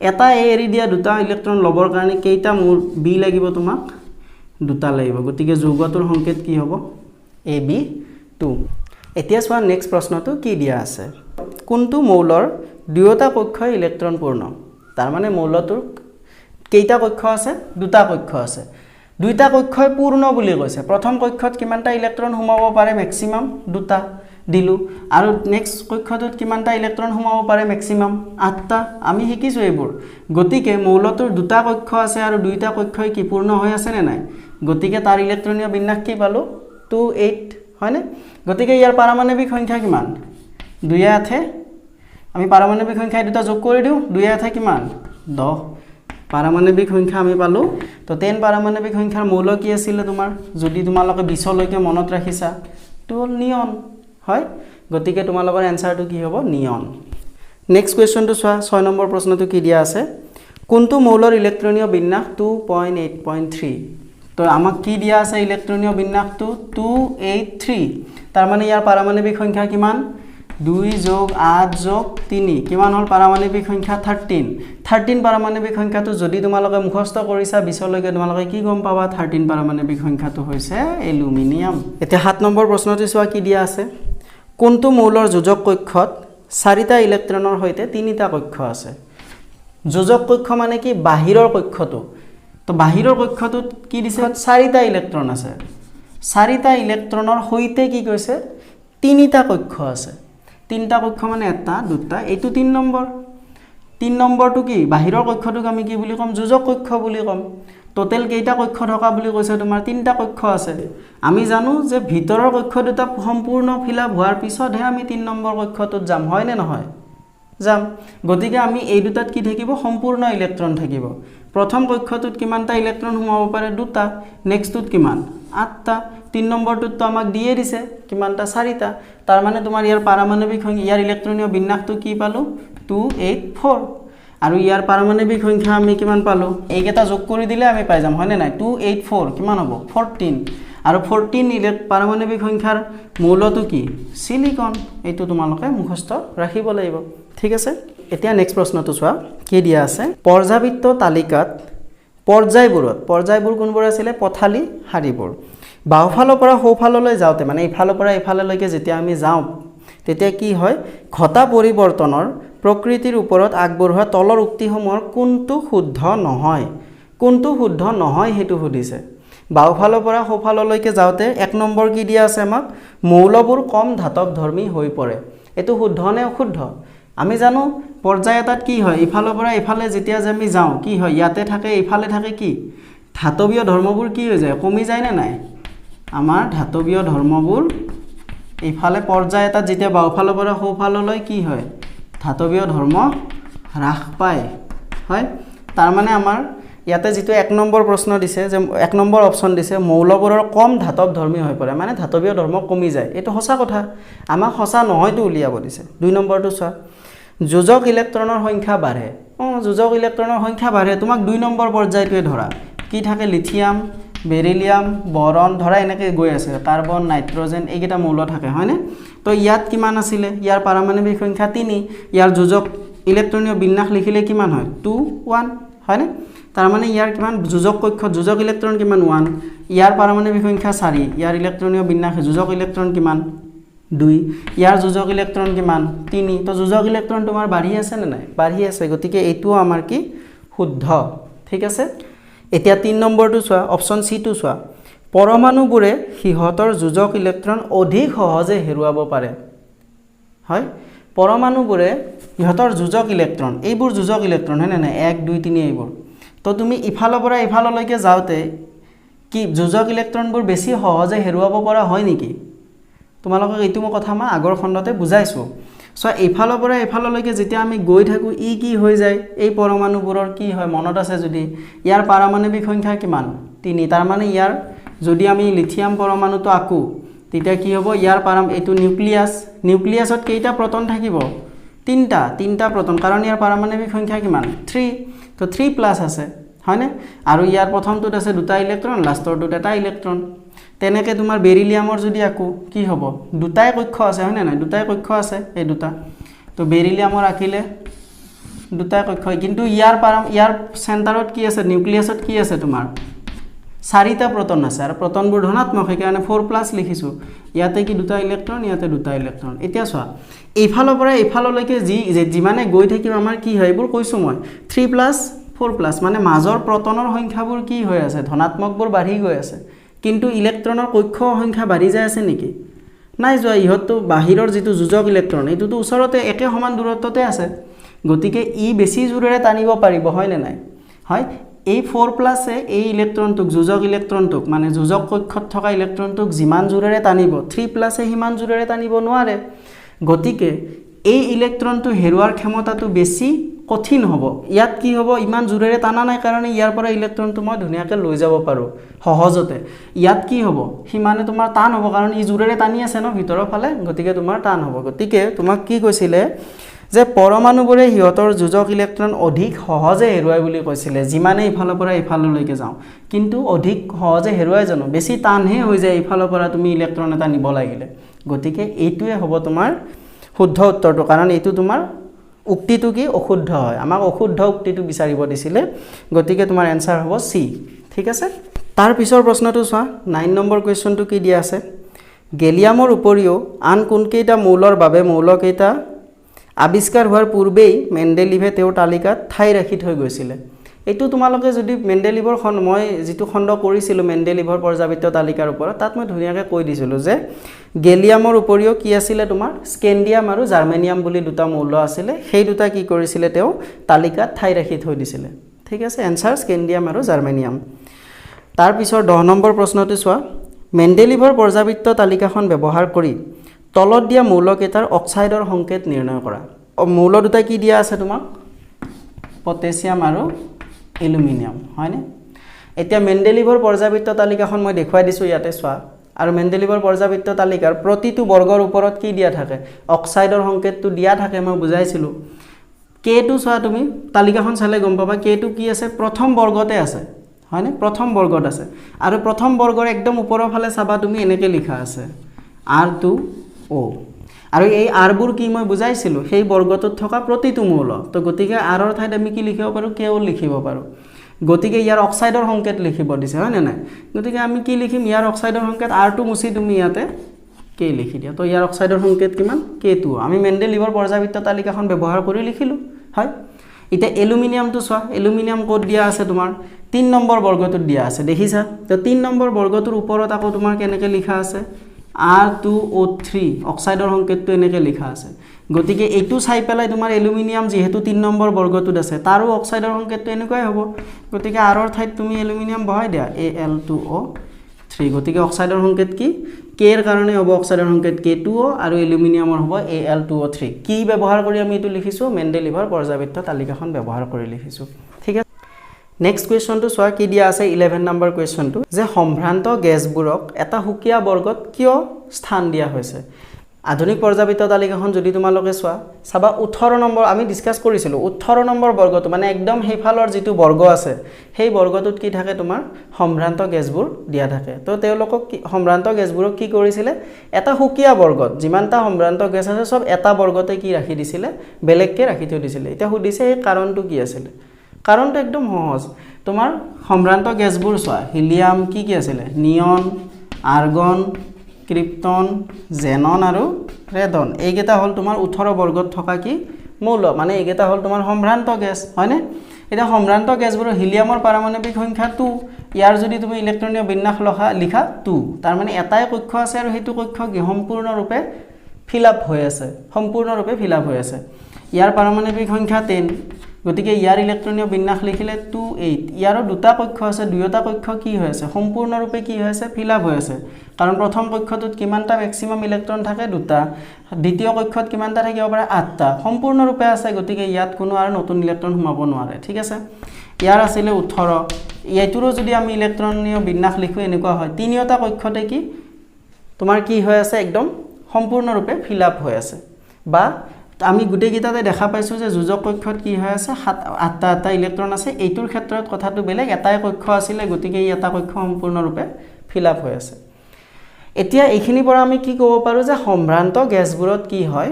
এটা এ এৰি দিয়া দুটা ইলেক্ট্ৰন লবৰ কাৰণে কেইটা বি লাগিব তোমাক দুটা লাগিব গতিকে যৌগটোৰ সংকেত কি হ'ব AB2 এতিয়া চোৱা নেক্সট প্ৰশ্নটো কি দিয়া আছে কোনটো মৌলৰ দুয়োটা কক্ষই ইলেক্ট্ৰন পূৰ্ণ তাৰ মানে মৌলটোৰ কেইটা কক্ষ আছে দুটা কক্ষ আছে দুইটা কক্ষই পূৰ্ণ বুলি কৈছে প্ৰথম কক্ষত কিমানটা ইলেক্ট্ৰন সোমাব পাৰে ম্যাক্সিমাম দুটা দিলু আৰু নেক্সট কক্ষটোত কিমানটা ইলেক্ট্ৰন সোমাব পাৰে ম্যাক্সিমাম 8টা আমি শিকিছো এইবোৰ গতিকে মৌলটোৰ দুটা কক্ষ আছে আৰু দুইটা কক্ষই কি পূৰ্ণ হৈ আছে নে নাই গতিকে তাৰ ইলেক্ট্ৰনীয় বিন্যাস কি পালো 28 হয় নে গতিকে ইয়াৰ পাৰমাণৱিক সংখ্যা কিমান 2 আছে আমি পাৰমাণৱিক সংখ্যা দুটা যোগ কৰি দিও 2 আছে কিমান 10 পাৰমাণৱিক সংখ্যা আমি পালো তো 10 পাৰমাণৱিক সংখ্যাৰ মৌল কি আছিল তোমাৰ যদি তোমালোকে 20 লৈকে মনত ৰাখিছা তো নিয়ন হয় গতিকে তোমালোকৰ এনসাৰটো কি হ'ব নিয়ন নেক্সট কোৱেশ্চনটো চোৱা 6 নম্বৰ প্ৰশ্নটো কি দিয়া আছে কোনটো মৌলৰ ইলেক্ট্ৰনীয় বিন্যাস 2.8.3 তো আমাক কি দিয়া আছে ইলেক্ট্ৰনীয় বিন্যাসটো 283 তাৰ মানে ইয়াৰ পাৰমাণৱিক সংখ্যা কিমান 2 + 8 + 3 কিমান হল পাৰমাণৱিক সংখ্যা 13 পাৰমাণৱিক সংখ্যাটো যদি তোমালোকে মুখস্থ কৰিছা 20 লৈকে তোমালোকে কি গম পাবা 13 পাৰমাণৱিক সংখ্যাটো হৈছে এলুমিনিয়াম এতিয়া 7 নম্বৰ প্ৰশ্নটো চোৱা কি দিয়া আছে কোনটো মৌলৰ যোজক কক্ষত 4টা ইলেক্ট্ৰনৰ সৈতে 3টা কক্ষ আছে যোজক কক্ষ মানে কি বাহিৰৰ কক্ষটো তো তো বাহিৰৰ কক্ষটোত কি দিছে 4টা ইলেক্ট্ৰন আছে 4টা ইলেক্ট্ৰনৰ সৈতে কি কৈছে 3টা কক্ষ আছে 3টা কক্ষ মানে এটা দুটা এইটো 3 নম্বৰ 3 নম্বৰটো কি বাহিৰৰ কক্ষটোক আমি কি বুলি কম যোজক কক্ষ বুলি কম টোটাল কেইটা কক্ষ থকা বুলি কৈছে তোমাৰ 3টা কক্ষ আছে আমি জানো যে ভিতৰৰ কক্ষ দুটা সম্পূৰ্ণ ফিলআপ হোৱাৰ পিছতহে আমি 3 নম্বৰ কক্ষটোত যাম হয় নে নহয় যাম গতিকে আমি এই দুটাত কি থাকিব সম্পূৰ্ণ ইলেক্ট্ৰন থাকিব প্ৰথম কক্ষটোত কিমানটা ইলেক্ট্ৰন সোমাব পাৰে দুটা নেক্সটটোত কিমান 8টা 3 নম্বৰটোত তো আমাক দিয়ে দিছে কিমানটা 4টা তাৰ মানে তোমাৰ ইয়াৰ পাৰমাণৱিক সংখ্যা ইয়াৰ ইলেক্ট্ৰনীয় বিন্যাসটো কি পালো 284 আৰু ইয়াৰ পাৰমাণৱিক সংখ্যা আমি কিমান পালো এইকেইটা যোগ কৰি দিলে আমি পাই যাম হয়নে নাই 284 কিমান হ'ব 14 আৰু 14 পাৰমাণৱিক সংখ্যাৰ মৌলটো কি সিলিকন এইটো তোমালোকে মুখস্থ ৰাখিব লাগিব ঠিক আছে এতিয়া নেক্সট প্ৰশ্নটো চোৱা কি দিয়া আছে পৰ্যাবৃত্ত তালিকাত পৰ্যায়বোৰ কোনবোৰ আছিল পথালি হাৰিবোৰ বাওফালৰ পৰা সোফাললৈ যাওতে মানে ইফালৰ পৰা ইফাললৈকে যেতিয়া আমি যাওঁ তেতিয়া কি হয় ঘটা পৰিৱৰ্তনৰ প্ৰকৃতিৰ ওপৰত আগবঢ়োৱা তলৰ উক্তিসমূহৰ কোনটো শুদ্ধ নহয় হেতু সুধিছে বাওফালৰ পৰা সোফাললৈকে যাওতে এক নম্বৰ কি দিয়া আছে আমাক মৌলবোৰ কম ধাতৱ ধৰ্মী হৈ পৰে এটো শুদ্ধ নে অশুদ্ধ আমি জানো পৰ্যায় এটাত কি হয় ইফালৰ পৰা ইফালে যেতিয়া আমি যাওঁ কি হয় ইয়াতে থাকে ইফালে থাকে কি ধাতৱীয় ধৰ্মবোৰ কি হৈ যায় কমি যায় নে নাই আমাৰ ধাতৱীয় ধৰ্মবোৰ ইফালে পৰ্যায় এটাত যেতিয়া বাওফালৰ পৰা সোফাললৈ কি হয় ধাতৱীয় ধৰ্ম হ্ৰাস পায় হয় তাৰ মানে আমাৰ ইয়াতে যেটো এক নম্বৰ প্ৰশ্ন দিছে যে এক নম্বৰ অপচন দিছে মৌলবোৰৰ কম ধাতৱ ধৰ্মী হৈ পৰে মানে ধাতৱীয় ধৰ্ম কমি যায় এটো সঁচা কথা আমাক সঁচা নহয়টো উলিয়াব দিছে 2 নম্বৰটো চোৱা যোজক ইলেক্ট্ৰনৰ সংখ্যা বাঢ়ে যোজক ইলেক্ট্ৰনৰ সংখ্যা বাঢ়ে তোমাক 2 নম্বৰ পৰ্যায়টোৱে ধৰা কি থাকে লিথিয়াম বেৰিলিয়াম বৰন ধৰা এনেকৈ গৈ আছে কাৰ্বন নাইট্ৰজেন এইকেইটা মৌল থাকে হয়নে তো ইয়াত কিমান আছিল ইয়াৰ পাৰমাণৱিক সংখ্যা 3 ইয়াৰ যোজক ইলেক্ট্ৰনীয় বিন্যাস লিখিলে কিমান হয় 2 1 হয়নে তাৰ মানে ইয়াৰ কিমান যোজক কক্ষ যোজক ইলেক্ট্ৰন কিমান 1 ইয়াৰ পাৰমাণৱিক সংখ্যা 4 ইয়াৰ ইলেক্ট্ৰনীয় বিন্যাস যোজক ইলেক্ট্ৰন কিমান 2 ইয়াৰ যোজক ইলেক্ট্ৰন কিমান 3 তো যোজক ইলেক্ট্ৰন তোমাৰ বাঢ়ি আছে নে নাই বাঢ়ি আছে গতিকে এইটো আমাৰ কি শুদ্ধ ঠিক আছে এতিয়া 3 নম্বৰটো চোৱা অপচন সি টো চোৱা পৰমাণুবোৰে হিহতৰ যোজক ইলেক্ট্ৰন অধিক সহজে হেৰুৱাব পাৰে হয় পৰমাণুবোৰে ইহতৰ যোজক ইলেক্ট্ৰন এইবোৰ যোজক ইলেক্ট্ৰন হয় না 1 2 3 এইবোৰ তো তুমি ইফালৰ পৰা ইফাললৈকে যাওতে কি যোজক ইলেক্ট্ৰনবোৰ বেছি সহজে হেৰুৱাব পৰা হয় নেকি তোমালোকক এইটো কথা মই আগৰ খণ্ডতে বুজাইছো সো ইফালৰ পৰা ইফাললৈকে যেতিয়া আমি গৈ থাকো ই কি হৈ যায় এই পৰমাণুবোৰৰ কি হয় মনত আছে যদি ইয়াৰ পাৰমাণৱিক সংখ্যা কিমান 3 তাৰ মানে ইয়াৰ যদি আমি লিথিয়াম পৰমাণুটো আকো তেতিয়া কি হ'ব ইয়াৰ এইটো নিউক্লিয়াছত কেইটা প্ৰটন থাকিব তিনটা প্ৰটন কাৰণ ইয়াৰ পাৰমাণৱিক সংখ্যা কিমান 3 তো 3 প্লাস আছে হয়নে আৰু ইয়াৰ প্ৰথমটোত আছে দুটা ইলেক্ট্ৰন লাষ্টৰটোত এটা ইলেক্ট্ৰন তেনেকে তোমাৰ বেৰিলিয়ামৰ যদি আকো কি হ'ব দুটাই কক্ষ আছে হয় না দুটাই কক্ষ আছে এই দুটা তো বেৰিলিয়ামৰ আকিলে দুটাই কক্ষ কিন্তু ইয়াৰ সেন্টাৰত কি আছে নিউক্লিয়াছত কি আছে তোমাৰ 4টা প্ৰটন আছে আৰু প্ৰটনবোৰ ধনাত্মক সেইকাৰণে 4+ লিখিছো ইয়াতে কি দুটা ইলেক্ট্ৰন ইয়াতে দুটা ইলেক্ট্ৰন এতিয়া চোৱা এইফালৰ পৰা এইফাললৈকে যিমানে গৈ থাকিম আমাৰ কি হয় এইবোৰ কৈছো মই 3+ 4+ মানে মাজৰ প্ৰটনৰ সংখ্যাবোৰ কি হৈ আছে ধনাত্মকবোৰ বাঢ়ি গৈ আছে কিন্তু ইলেক্ট্ৰনৰ কক্ষ সংখ্যা বাঢ়ি যায় আছে নেকি নাই যোৱা ইহতো বাহিৰৰ যেটো যোজক ইলেক্ট্ৰন এইটোতো ওচৰতে একে সমান দূৰত্বতে আছে গতিকে ই বেছি জোৰেৰে টানিব পাৰিব হয় নে নাই হয় এই 4+ এই ইলেক্ট্ৰনটোক যোজক ইলেক্ট্ৰনটোক মানে যোজক কক্ষত থকা ইলেক্ট্ৰনটোক যিমান জোৰেৰে টানিব 3+ হিমান জোৰেৰে টানিব নোৱাৰে গতিকে এই ইলেক্ট্ৰনটো হেৰুৱাৰ ক্ষমতাটো বেছি কঠিন হ'ব ইয়াত কি হ'ব ইমান জোৰেৰে টানা নাই কাৰণে ইয়াৰ পৰা ইলেক্ট্ৰনটো মই ধুনিয়াকৈ লৈ যাব পাৰো সহজতে ইয়াত কি হ'ব হিমানে তোমাৰ টান হ'ব কাৰণ ই জোৰেৰে টানি আছে ন ভিতৰৰ ফালে গতিকে তোমাৰ টান হ'ব গতিকে তোমাক কি কৈছিলে যে পৰমাণুবোৰে হিহতৰ যোজক ইলেক্ট্ৰন অধিক সহজে হেৰুৱাই বুলি কৈছিলে যিমানে ইফালৰ পৰা ইফাললৈকে যাও কিন্তু অধিক সহজে হেৰুৱাই জানো বেছি টানহে হৈ যায় ইফালৰ পৰা তুমি ইলেক্ট্ৰন এটা নিব লাগিলে গতিকে এইটোৱে হ'ব তোমাৰ শুদ্ধ উত্তৰটো কাৰণ এইটো তোমাৰ উক্তিটো কি অশুদ্ধ হয় আমাক অশুদ্ধ উক্তিটো বিচাৰিব দিছিলে গতিকে তোমাৰ आंसर হ'ব সি ঠিক আছে তাৰ পিছৰ প্ৰশ্নটো চোৱা 9 নম্বৰ কোৱেশ্চনটো কি দিয়া আছে গেলিয়ামৰ উপৰিও আন কোন কেইটা মৌলৰ বাবে মৌল কেইটা আবিষ্কাৰ হোৱাৰ পূৰ্বেই মেণ্ডেলিভে তেওঁৰ তালিকাত ঠাই ৰাখি থৈ গৈছিল এইটো তোমালোকে যদি মেণ্ডেলিভৰ মই যিটো খণ্ড কৰিছিলোঁ মেণ্ডেলিভৰ পৰ্যাবৃত্ত তালিকাৰ ওপৰত তাত মই ধুনীয়াকৈ কৈ দিছিলোঁ যে গেলিয়ামৰ উপৰিও কি আছিলে তোমাৰ স্কেণ্ডিয়াম আৰু জাৰ্মেনিয়াম বুলি দুটা মৌল আছিলে সেই দুটা কি কৰিছিলে তেওঁ তালিকাত ঠাই ৰাখি থৈ দিছিলে ঠিক আছে এনসাৰ স্কেণ্ডিয়াম আৰু জাৰ্মেনিয়াম তাৰ পিছৰ 10 নম্বৰ প্ৰশ্নটো চোৱা মেণ্ডেলিভৰ পৰ্যাবৃত্ত তালিকাখন ব্যৱহাৰ কৰি তলত দিয়া মৌলকেইটাৰ অক্সাইডৰ সংকেত নিৰ্ণয় কৰা মৌল দুটা কি দিয়া আছে তোমাক পটাছিয়াম আৰু এলুমিনিয়াম হয়নে এতিয়া মেণ্ডেলিভৰ পৰ্যাবৃত্ত তালিকাখন মই দেখুৱাই দিছোঁ ইয়াতে চোৱা আৰু মেণ্ডেলিভৰ পৰ্যাবৃত্ত তালিকাৰ প্ৰতিটো বৰ্গৰ ওপৰত কি দিয়া থাকে অক্সাইডৰ সংকেতটো দিয়া থাকে মই বুজাইছিলোঁ কেটো চোৱা তুমি তালিকাখন চালে গম পাবা কেটো কি আছে প্ৰথম বৰ্গতে আছে হয়নে প্ৰথম বৰ্গত আছে আৰু প্ৰথম বৰ্গৰ একদম ওপৰৰ ফালে চাবা তুমি এনেকৈ লিখা আছে R2O আৰু এই R বোৰ কি মই বুজাইছিলোঁ সেই বৰ্গটোত থকা প্ৰতিটো মৌল তো গতিকে R ৰ ঠাইত আমি কি লিখিব পাৰোঁ কেও লিখিব পাৰোঁ গতিকে ইয়াৰ অক্সাইডৰ সংকেত লিখিব দিছে হয় না নাই গতিকে আমি কি লিখিম ইয়াৰ অক্সাইডৰ সংকেত R2 মুছি তুমি ইয়াতে কে লিখি দিয়া তো ইয়াৰ অক্সাইডৰ সংকেত কিমান K2 আমি মেণ্ডেলিভৰ পৰ্যাবৃত্ত তালিকাখন ব্যৱহাৰ কৰি লিখিলোঁ হয় এটা এলুমিনিয়ামটো চোৱা এলুমিনিয়াম কোড দিয়া আছে তোমাৰ 3 নম্বৰ বৰ্গটোত দিয়া আছে দেখিছা তো 3 নম্বৰ বৰ্গটোৰ ওপৰত আকৌ তোমাৰ কেনেকৈ লিখা আছে R2O3 অক্সাইডৰ সংকেতটো এনেকৈ লিখা আছে গতিকে এইটো চাই পেলাই তোমাৰ এলুমিনিয়াম যেহেতু 3 নম্বৰ বৰ্গটোত আছে তাৰো অক্সাইডৰ সংকেতটো এনেকুৱাই হ'ব গতিকে R ৰ ঠাইত তুমি এলুমিনিয়াম বহাই দিয়া Al2O3 গতিকে অক্সাইডৰ সংকেত কি K ৰ কাৰণে হ'ব অক্সাইডৰ সংকেত K2O আৰু এলুমিনিয়ামৰ হ'ব Al2O3 কি ব্যৱহাৰ কৰি আমি এইটো লিখিছোঁ মেণ্ডেলিভৰ পৰ্যাবৃত্ত তালিকাখন ব্যৱহাৰ কৰি লিখিছোঁ ঠিক আছে নেক্সট কুৱেশ্যনটো চোৱা কি দিয়া আছে 11 নম্বৰ কুৱেশ্যনটো যে সম্ভ্ৰান্ত গেছবোৰক এটা সুকীয়া বৰ্গত কিয় স্থান দিয়া হৈছে আধুনিক পৰ্যাবৃত্ত তালিকাখন যদি তোমালোকে চোৱা চাবা 18 নম্বৰ আমি ডিসকাস কৰিছিলোঁ 18 নম্বৰ বৰ্গটো মানে একদম হেফালৰ যিটো বৰ্গ আছে সেই বৰ্গটোত কি থাকে তোমাৰ সম্ভ্ৰান্ত গেছবোৰ দিয়া থাকে তো তেওঁলোকক সম্ভ্ৰান্ত গেছবোৰক কি কৰিছিলে এটা সুকীয়া বৰ্গত যিমানটা সম্ভ্ৰান্ত গেছ আছে সব এটা বৰ্গতে কি ৰাখি দিছিলে বেলেগকে ৰাখি থৈ দিছিলে এটা সুধিছে এই কাৰণটো কি আছিল কাৰণটো একদম সহজ তোমাৰ সম্ভ্ৰান্ত গেছবোৰ চোৱা হিলিয়াম কি আছিল নিয়ন আৰ্গন ক্ৰিপ্টন জেনন আৰু ৰেডন এইকেইটা হল তোমাৰ 18 বৰ্গত থকা কি মৌল মানে এইকেইটা হল তোমাৰ সম্ভ্ৰান্ত গেছ হয়নে এটা সম্ভ্ৰান্ত গেছবোৰৰ হিলিয়ামৰ পাৰমাণৱিক সংখ্যা 2 ইয়াৰ যদি তুমি ইলেক্ট্ৰনীয় বিন্যাস লিখা 2 তাৰ মানে এটাই কক্ষ আছে আৰু হেতু কক্ষ সম্পূৰ্ণৰূপে ফিল আপ হৈ আছে ইয়াৰ পাৰমাণৱিক সংখ্যা 10 গতিকে ইয়াৰ ইলেক্ট্ৰনীয় বিন্যাস লিখিলে 28 ইয়াৰ দুটা কক্ষ আছে দুয়োটা কক্ষ কি হৈ আছে সম্পূৰ্ণৰূপে কি হৈ আছে ফিল আপ হৈ আছে কাৰণ প্ৰথম কক্ষটোত কিমানটা ম্যাক্সিমাম ইলেক্ট্ৰন থাকে দুটা দ্বিতীয় কক্ষত কিমানটা থাকিব পাৰে 8টা সম্পূৰ্ণৰূপে আছে গতিকে ইয়াত কোনো আৰু নতুন ইলেক্ট্ৰন সোমাব নোৱাৰে ঠিক আছে ইয়াৰ আছিল 18 ইয়াইটোৰো যদি আমি ইলেক্ট্ৰনীয় বিন্যাস লিখো এনেকুৱা হয় তিনিটা কক্ষতে কি তোমাৰ কি হৈ আছে একদম সম্পূৰ্ণৰূপে ফিল আপ হৈ আছে বা আমি গুটে গিটাতে দেখা পাইছো যে যোজক কক্ষত কি হৈ আছে 8টা ইলেক্ট্ৰন আছে এইটোৰ ক্ষেত্ৰত কথাটো বেলেগ এটাই কক্ষ আছিল গতিকে এই এটা কক্ষ সম্পূৰ্ণৰূপে ফিল আপ হৈ আছে এতিয়া এইখিনি পৰা আমি কি ক'ব পাৰো যে সম্ভ্ৰান্ত গেছবোৰত কি হয়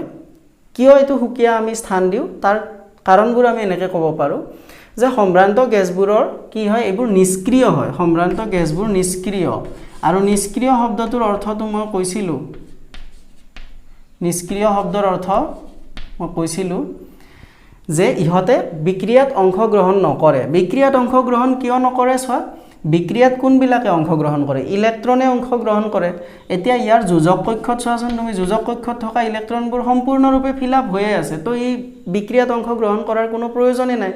কিয় এটো হুকিয়া আমি স্থান দিও তাৰ কাৰণবোৰ আমি এনেকৈ ক'ব পাৰো যে সম্ভ্ৰান্ত গেছবোৰৰ কি হয় এইবোৰ নিষ্ক্ৰিয় হয় সম্ভ্ৰান্ত গেছবোৰ নিষ্ক্ৰিয় আৰু নিষ্ক্ৰিয় শব্দটোৰ অৰ্থটো মই কৈছিলো নিষ্ক্ৰিয় শব্দৰ অৰ্থ মই কৈছিলো যে ইহতে বিক্ৰিয়াত অংশগ্ৰহণ নকৰে বিক্ৰিয়াত অংশগ্ৰহণ কিয় নকৰে চোৱা বিক্ৰিয়াত কোনবিলাকে অংশগ্ৰহণ কৰে ইলেক্ট্ৰনে অংশগ্ৰহণ কৰে এতিয়া ইয়াৰ যোজক কক্ষত চোৱাচোন তুমি যোজক কক্ষত থকা ইলেক্ট্ৰনবোৰ সম্পূৰ্ণৰূপে ফিল আপ হৈ আছে তো এই বিক্ৰিয়াত অংশগ্ৰহণ কৰাৰ কোনো প্ৰয়োজনে নাই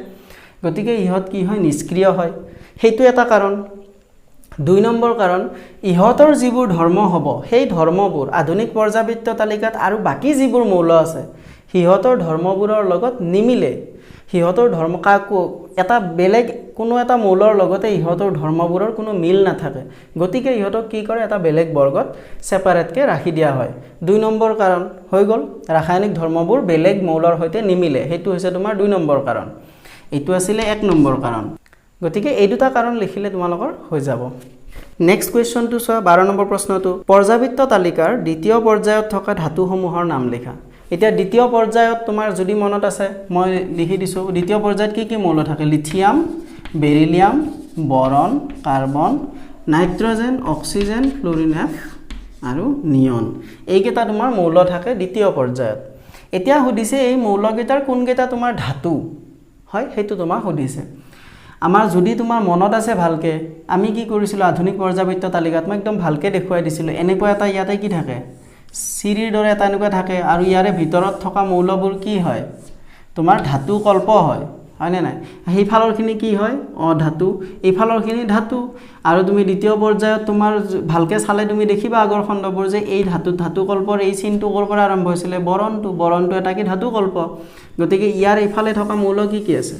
গতিকে ইহত কি হয় নিষ্ক্ৰিয় হয় হেতু এটা কাৰণ 2 নম্বৰ কাৰণ ইহতৰ যিবোৰ ধৰ্ম হ'ব সেই ধৰ্মবোৰ আধুনিক পৰ্যাবৃত্ত তালিকাত আৰু বাকি যিবোৰ মৌল আছে হিহতৰ ধৰ্মবোৰৰ লগত নিমিলে হিহতৰ ধৰ্ম কাকো এটা বেলেগ কোনো এটা মৌলৰ লগতে ইহতৰ ধৰ্মবোৰৰ কোনো মিল নাথাকে গতিকে ইহতক কি কৰে এটা বেলেগ বৰ্গত সেপাৰেটকে ৰাখি দিয়া হয় 2 নম্বৰ কাৰণ হৈ গল ৰাসায়নিক ধৰ্মবোৰ বেলেগ মৌলৰ সৈতে নিমিলে হেতু হৈছে তোমাৰ 2 নম্বৰ কাৰণ এটো আছিল 1 নম্বৰ কাৰণ গতিকে এই দুটা কাৰণ লিখিলে তোমালোকৰ হৈ যাব নেক্সট কোৱেশ্চনটো চোৱা 12 নম্বৰ প্ৰশ্নটো পৰ্যাবৃত্ত তালিকাৰ দ্বিতীয় পৰ্যায়ত থকা ধাতুসমূহৰ নাম লিখা এতিয়া দ্বিতীয় পৰ্যায়ত তোমাৰ যদি মনত আছে মই লিখি দিছো দ্বিতীয় পৰ্যায়ত কি মৌল থাকে lithium beryllium boron carbon nitrogen oxygen fluorine F আৰু নিয়ন এইকেইটা তোমাৰ মৌল থাকে দ্বিতীয় পৰ্যায়ত এতিয়া সুধিছে এই মৌলকেইটাৰ কোনকেইটা তোমাৰ ধাতু হয় হেতু তোমাক সুধিছে আমাৰ যদি তোমাৰ মনত আছে ভালকে আমি কি কৰিছিলো আধুনিক পৰ্যাবৃত্ত তালিকাত মই একদম ভালকে দেখুৱাই দিছিলো এনেকুৱা এটা ইয়াতে কি থাকে সিৰিৰ দৰে এটা এনেকুৱা থাকে আৰু ইয়াৰে ভিতৰত থকা মৌলবোৰ কি হয় তোমাৰ ধাতু কল্প হয় হয়নে নাই হেইফালৰখিনি কি হয় অধাতু এইফালৰখিনি ধাতু আৰু তুমি দ্বিতীয় পৰ্যায়ত তোমাৰ ভালকে চালে তুমি দেখিবা আগৰ খণ্ডবোৰ যে এই ধাতু কল্পৰ এই চিনটো কৰ পৰা আৰম্ভ হৈছিল বৰণটো এটা কি ধাতু কল্প গতিকে ইয়াৰ এইফালে থকা মৌল কি আছে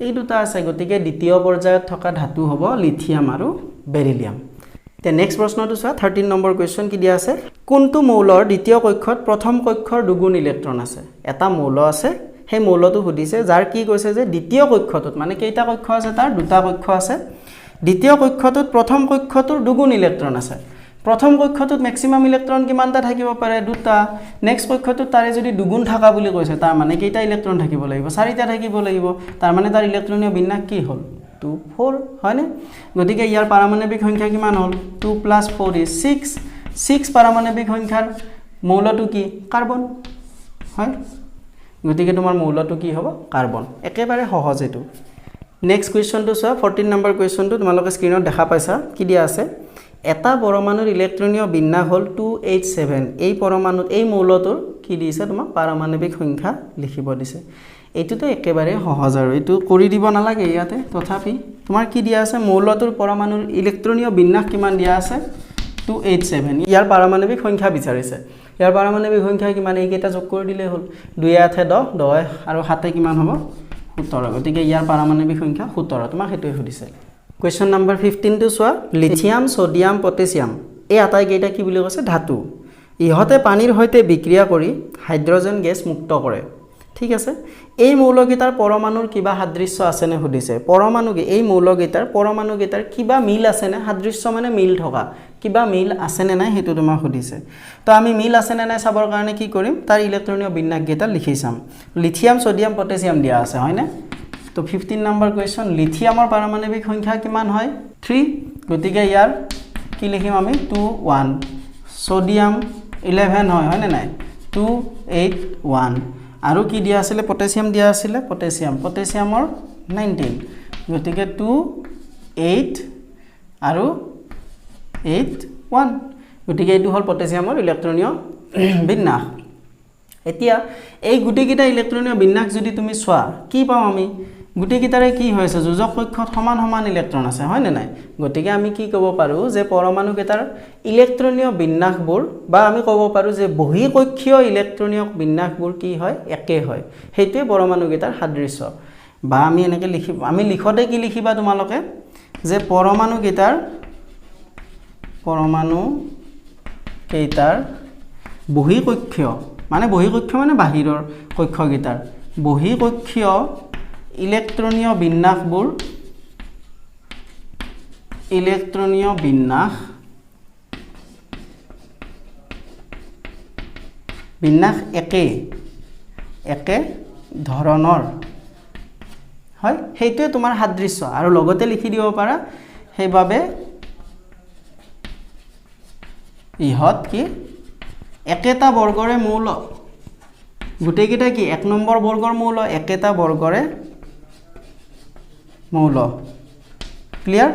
এই দুটা আছে গতিকে দ্বিতীয় পৰ্যায়ত থকা ধাতু হ'ব লিথিয়াম আৰু বেৰিলিয়াম তে নেক্সট প্ৰশ্নটো চোৱা 13 নম্বৰ কোৱেশ্চন কি দিয়া আছে কোনটো মৌলৰ দ্বিতীয় কক্ষত প্ৰথম কক্ষৰ দুগুণ ইলেক্ট্ৰন আছে এটা মৌল আছে সেই মৌলটো সুধিছে যাৰ কি কৈছে যে দ্বিতীয় কক্ষটোত মানে কেইটা কক্ষ আছে তাৰ দুটা কক্ষ আছে দ্বিতীয় কক্ষটোত প্ৰথম কক্ষটোৰ দুগুণ ইলেক্ট্ৰন আছে প্ৰথম কক্ষটোত ম্যাক্সিমাম ইলেক্ট্ৰন কিমানটা থাকিব পাৰে দুটা নেক্সট কক্ষটোত তাৰে যদি দুগুণ থাকা বুলি কৈছে তাৰ মানে কেইটা ইলেক্ট্ৰন থাকিব লাগিব চাৰিটা থাকিব লাগিব তাৰ মানে তাৰ ইলেক্ট্ৰনীয় বিন্যাস কি হ'ল 2 4 হয়নে গতিকে ইয়াৰ পাৰমাণবিক সংখ্যা কিমান হ'ল 2 + 4 is 6 পাৰমাণবিক সংখ্যাৰ মৌলটো কি কাৰ্বন হয় গতিকে তোমাৰ মৌলটো কি হ'ব কাৰ্বন একেবাৰে সহজ এটো নেক্সট কোৱেশ্চনটো চোৱা 14 নম্বৰ কোৱেশ্চনটো তোমালোকে স্ক্ৰিনত দেখা পাইছা কি দিয়া আছে এটা পৰমাণুৰ ইলেক্ট্ৰনীয় বিন্যাস হ'ল 287 এই পৰমাণুত এই মৌলটোৰ কি দিছে তোমাক পাৰমাণবিক সংখ্যা লিখিব দিছে এইটোতো একেবাৰে সহজ আৰু এটো কৰি দিব নালাগে ইয়াতে তথাপি তোমাৰ কি দিয়া আছে মৌলটোৰ পৰমাণুৰ ইলেক্ট্ৰনীয় বিন্যাস কিমান দিয়া আছে 287 ইয়াৰ পাৰমাণবিক সংখ্যা বিচাৰিছে ইয়াৰ পাৰমাণবিক সংখ্যা কিমান এইকেইটা যোগ কৰি দিলে হ'ল 2 8 10 10 আৰু 7 কিমান হ'ব 17 গতিকে ইয়াৰ পাৰমাণবিক সংখ্যা 17 তোমাক হেতুই সুধিছে কোৱেশ্চন নম্বৰ 15 টো চোৱা লিথিয়াম সোডিয়াম পটাছিয়াম এই আটাইকেইটা কি বুলি কৈছে ধাতু ইহতে পানীৰ হৈতে বিক্ৰিয়া কৰি হাইড্ৰজেন গেছ মুক্ত কৰে ঠিক আছে এই মৌলকেইটাৰ পৰমাণুৰ কিবা সাদৃশ্য আছে নে সুধিছে পৰমাণুকে এই পৰমাণুকেইটাৰ কিবা মিল আছে নে সাদৃশ্য মানে মিল থকা কিবা মিল আছে নে নাই হেতু তোমাক সুধিছে তো আমি মিল আছে নে নাই চাবৰ কাৰণে কি কৰিম তাৰ ইলেক্ট্ৰনীয় বিন্যাসকেইটা লিখি চাম লিথিয়াম সোডিয়াম পটাছিয়াম দিয়া আছে হয় না তো 15 নম্বৰ কোৱেশ্চন লিথিয়ামৰ পাৰমাণবিক সংখ্যা কিমান হয় 3 গতিকে ইয়াৰ কি লিখিম আমি 2 1 সোডিয়াম 11 হয় না নাই 2 8 1 আৰু কি দিয়া আছিল পটাছিয়াম দিয়া আছিল পটাছিয়ামৰ 19 গতিকে 2 8 আৰু 8 1 গতিকে এইটো হল পটাছিয়ামৰ ইলেক্ট্ৰনীয় বিন্যাস এতিয়া এই গুটিকেইটা ইলেক্ট্ৰনীয় বিন্যাস যদি তুমি চোৱা কি পাম আমি গুটিকেইটাৰে কি হৈছে যোজক কক্ষত সমান ইলেক্ট্ৰন আছে হয় না নাই গতিকে আমি কি ক'ব পাৰো যে পৰমাণুকেইটাৰ ইলেক্ট্ৰনীয় বিন্যাসবোৰ বা আমি ক'ব পাৰো যে বহিঃকক্ষীয় ইলেক্ট্ৰনীয় বিন্যাসবোৰ কি হয় একে হয় হেতুৱে পৰমাণুকেইটাৰ সাদৃশ্য বা আমি এনেকৈ লিখিব আমি লিখতে কি লিখিবা তোমালোকে যে পৰমাণুকেইটাৰ বহিঃকক্ষীয় মানে বাহিৰৰ কক্ষকেইটাৰ বহিঃকক্ষীয় ইলেক্ট্ৰনীয় বিন্যাস একে ধৰণৰ হয় হেতুৱে তোমাৰ সাদৃশ্য আৰু লগতে লিখি দিব পাৰা সেইভাবে ইহত কি একেটা বৰ্গৰে মৌল গুটেকেইটা কি 1 নম্বৰ বৰ্গৰ মৌল একেটা বৰ্গৰে মৌল ক্লিয়াৰ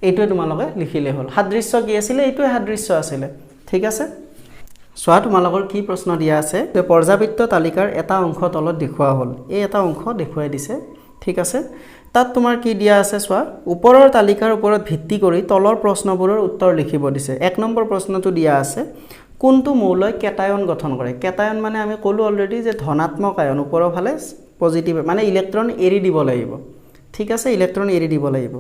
এইটোৱে তোমালোকে লিখিলে হ'ল সাদৃশ্য কি আছিল এইটোৱে সাদৃশ্য আছিল ঠিক আছে সোৱা তোমালোকৰ কি প্ৰশ্ন দিয়া আছে যে পৰ্যাবৃত্ত তালিকাৰ এটা অংশ তলত দেখুৱা হ'ল এই এটা অংশ দেখুৱাই দিছে ঠিক আছে তাত তোমাৰ কি দিয়া আছে সোৱা ওপৰৰ তালিকাৰ ওপৰত ভিত্তি কৰি তলৰ প্ৰশ্নবোৰৰ উত্তৰ লিখিব দিছে 1 নম্বৰ প্ৰশ্নটো দিয়া আছে কোনটো মৌলই কেটায়ন গঠন কৰে কেটায়ন মানে আমি ক'লো অলৰেডি যে ধনাত্মক আয়ন ওপৰৰ ফালে পজিটিভ মানে ইলেক্ট্ৰন এৰি দিব লাগিব ঠিক আছে ইলেক্ট্ৰন এৰি দিব লাগিব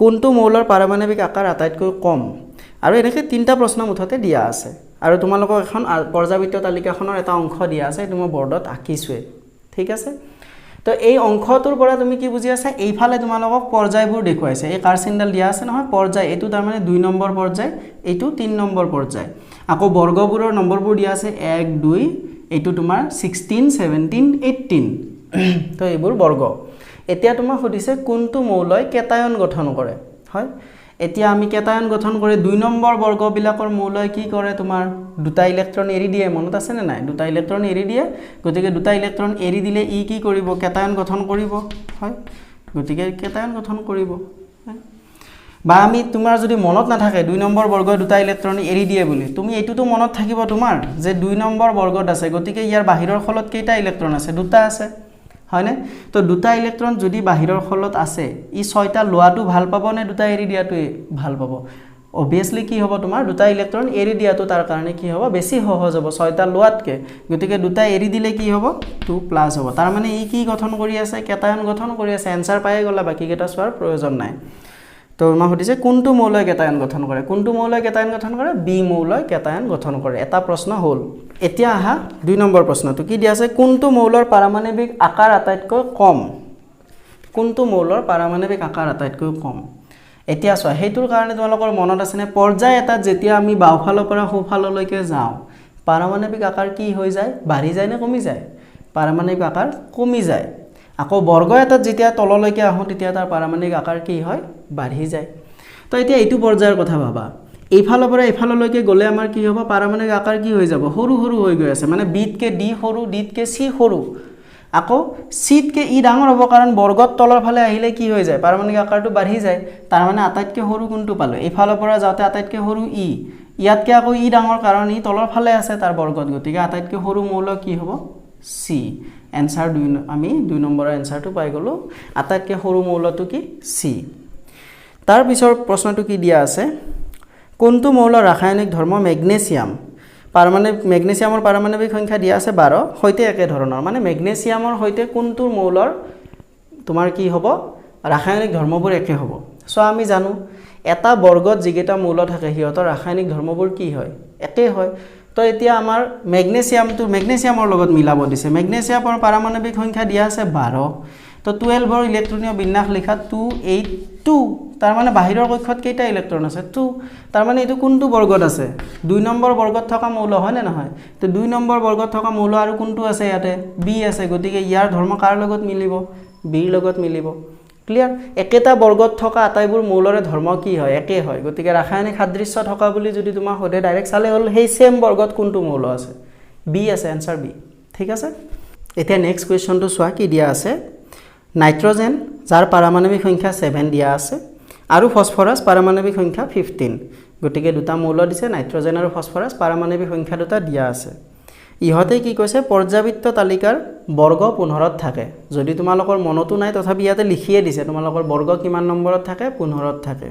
কোনটো মৌলৰ পাৰমাণবিক আকাৰ আটাইতকৈ কম আৰু এনেকৈ তিনটা প্ৰশ্ন মুঠতে দিয়া আছে আৰু তোমালোকক এখন পৰ্যাবৃত্ত তালিকাখনৰ এটা অংশ দিয়া আছে তুমি বৰ্ডত আঁকিছুৱে ঠিক আছে তো এই অংশটোৰ পৰা তুমি কি বুজি আছা এইফালে তোমালোকক পৰ্যায়বোৰ দেখুৱাইছে এই কাৰ্চিনডাল দিয়া আছে নহয় পৰ্যায় এটো তাৰ মানে 2 নম্বৰ পৰ্যায় এটো 3 নম্বৰ পৰ্যায় আকৌ বৰ্গবোৰৰ নম্বৰবোৰ দিয়া আছে 1 2 এটো তোমাৰ 16 17 18 তো এইবোৰ বৰ্গ এতিয়া তোমাক সুধিছে কোনটো মৌলই কেটায়ন গঠন কৰে হয় এতিয়া আমি কেটায়ন গঠন কৰি 2 নম্বৰ বৰ্গবিলাকৰ মৌলই কি কৰে তোমাৰ দুটা ইলেক্ট্ৰন এৰি দিয়ে মনত আছে নে নাই দুটা ইলেক্ট্ৰন এৰি দিয়ে গতিকে দুটা ইলেক্ট্ৰন এৰি দিলে ই কি কৰিব কেটায়ন গঠন কৰিব হয় গতিকে কেটায়ন গঠন কৰিব বা আমি তোমাৰ যদি মনত নাথাকে 2 নম্বৰ বৰ্গৰ দুটা ইলেক্ট্ৰন এৰি দিয়ে বুলি তুমি এটোটো মনত থাকিব তোমাৰ যে 2 নম্বৰ বৰ্গত আছে গতিকে ইয়াৰ বাহিৰৰ খলত কেইটা ইলেক্ট্ৰন আছে দুটা আছে হয়নে তো দুটা ইলেক্ট্ৰন যদি বাহিৰৰ খলত আছে ই 6টা লোৱাটো ভাল পাব নে দুটা এৰি দিয়াটো ভাল পাব obviously কি হ'ব তোমাৰ দুটা ইলেক্ট্ৰন এৰি দিয়াটো তাৰ কাৰণে কি হ'ব বেছি সহজ হ'ব 6টা লোৱাতকে গতিকে দুটা এৰি দিলে কি হ'ব 2 প্লাস হ'ব তাৰ মানে ই কি গঠন কৰি আছে কেটায়ন গঠন কৰি আছে आंसर পাই গলা বাকি কেটা সোৱাৰ প্ৰয়োজন নাই তো মই সুধিছে কোনটো মৌলই কেটায়ন গঠন কৰে কোনটো মৌলই কেটায়ন গঠন কৰে বি মৌলই কেটায়ন গঠন কৰে এটা প্ৰশ্ন হ'ল এতিয়া আহা 2 নম্বৰ প্ৰশ্নটো কি দিয়া আছে কোনটো মৌলৰ পাৰমাণৱিক আকাৰ আটাইতকৈ কম কোনটো মৌলৰ পাৰমাণৱিক আকাৰ আটাইতকৈ কম এতিয়া চোৱা হেতুৰ কাৰণে তোমালোকৰ মনত আছে নে পৰ্যায় এটা যেতিয়া আমি বাওফালৰ পৰা সোফাললৈকে যাওঁ পাৰমাণৱিক আকাৰ কি হৈ যায় বাঢ়ি যায় নে কমি যায় পাৰমাণৱিক আকাৰ কমি যায় আকৌ বৰ্গ এটা যেতিয়া তললৈকে আহো তেতিয়া তাৰ পাৰমাণৱিক আকাৰ কি হয় বাঢ়ি যায় তো এতিয়া এইটো পৰ্যায়ৰ কথা ভাবা এইফালৰ পৰা এইফাললৈকে গলে আমাৰ কি হ'ব পাৰমাণৱিক আকাৰ কি হৈ যাব সৰু সৰু হৈ গৈ আছে মানে বিতকে ডি সৰু ডিতকে সি সৰু আকৌ সিতকে ই ডাঙৰ হ'ব কাৰণ বৰ্গত তলৰ ফালে আহিলে কি হৈ যায় পাৰমাণৱিক আকাৰটো বাঢ়ি যায় তাৰ মানে আটাইতকৈ সৰু কোনটো পালো এইফালৰ পৰা যাওতে আটাইতকৈ সৰু ই ইয়াতকে আকৌ ই ডাঙৰ কাৰণ ই তলৰ ফালে আছে তাৰ বৰ্গত গতিকে আটাইতকৈ সৰু মৌল কি হ'ব সি आंसर আমি 2 নম্বৰৰ आंसरটো পাই গলো আটাইতকৈ সৰু মৌলটো কি সি তাৰ পিছৰ প্ৰশ্নটো কি দিয়া আছে কোনটো মৌলৰ ৰাসায়নিক ধৰ্ম মেগনেছিয়াম মেগনেছিয়ামৰ পাৰমাণৱিক সংখ্যা দিয়া আছে 12 হৈতে একে ধৰণৰ মানে মেগনেছিয়ামৰ হৈতে কোনটো মৌলৰ তোমাৰ কি হ'ব ৰাসায়নিক ধৰ্মবোৰ একে হ'ব সো আমি জানো এটা বৰ্গত যিকেটা মৌল থাকে হিয়তৰ ৰাসায়নিক ধৰ্মবোৰ কি হয় একে হয় তো এতিয়া আমাৰ মেগনেছিয়ামৰ লগত মিলাব দিছে মেগনেছিয়ামৰ পাৰমাণৱিক সংখ্যা দিয়া আছে 12 তো 12 ৰ ইলেক্ট্ৰনীয় বিন্যাস লিখা 282 তাৰ মানে বাহিৰৰ কক্ষত কেইটা ইলেক্ট্ৰন আছে 2 তাৰ মানে এটো কোনটো বৰ্গত আছে 2 নম্বৰ বৰ্গত থকা মৌল হয় নে নহয় তো 2 নম্বৰ বৰ্গত থকা মৌল আৰু কোনটো আছে ইয়াতে বি আছে গতিকে ইয়াৰ ধৰ্ম কাৰ লগত মিলিব বি লগত মিলিব ক্লিয়াৰ একেটা বৰ্গত থকা আটাইবোৰ মৌলৰে ধৰ্ম কি হয় একে হয় গতিকে ৰাসায়নিক সাদৃশ্য থকা বুলি যদি তোমাক হদে ডাইৰেক্ট চালে হল সেই সেম বৰ্গত কোনটো মৌল আছে বি আছে आंसर বি ঠিক আছে এতিয়া নেক্সট কোৱেশ্চনটো চোৱা কি দিয়া আছে নাইট্ৰজেন যাৰ পাৰমাণৱিক সংখ্যা 7 দিয়া আছে আৰু ফসফৰাছ পাৰমাণৱিক সংখ্যা 15 গতিকে দুটা মৌল দিছে নাইট্ৰজেন আৰু ফসফৰাছ পাৰমাণৱিক সংখ্যা দুটা দিয়া আছে ইহতে কি কৈছে পৰ্যাবৃত্ত তালিকাৰ বৰ্গ 15ত থাকে যদি তোমালোকৰ মনতো নাই তথাপি ইয়াতে লিখিয়ে দিছে তোমালোকৰ বৰ্গ কিমান নম্বৰত থাকে 15ত থাকে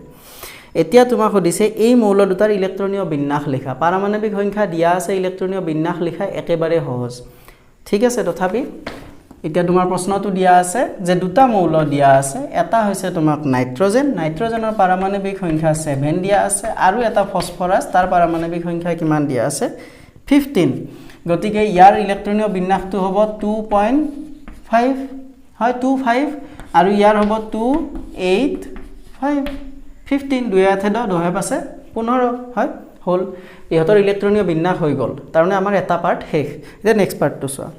এতিয়া তোমাক সুধিছে এই মৌল দুটাৰ ইলেক্ট্ৰনীয় বিন্যাস লিখা পাৰমাণৱিক সংখ্যা দিয়া আছে ইলেক্ট্ৰনীয় বিন্যাস লিখা একেবাৰে সহজ ঠিক আছে তথাপি এতিয়া তোমাৰ প্ৰশ্নটো দিয়া আছে যে দুটা মৌল দিয়া আছে এটা হৈছে তোমাক নাইট্ৰজেনৰ পাৰমাণৱিক সংখ্যা 7 দিয়া আছে আৰু এটা ফসফৰাছ তাৰ পাৰমাণৱিক সংখ্যা কিমান দিয়া আছে 15 গতিকে ইয়াৰ ইলেক্ট্ৰনীয় বিন্যাসটো হ'ব 2.5 হয় 25 আৰু ইয়াৰ হ'ব 285 15 দুই আছে 10 আছে 15 হয় হল ইহতৰ ইলেক্ট্ৰনীয় বিন্যাস হৈ গল তাৰমানে আমাৰ এটা পাৰ্ট শেষ এতিয়া নেক্সট পাৰ্টটো চোৱা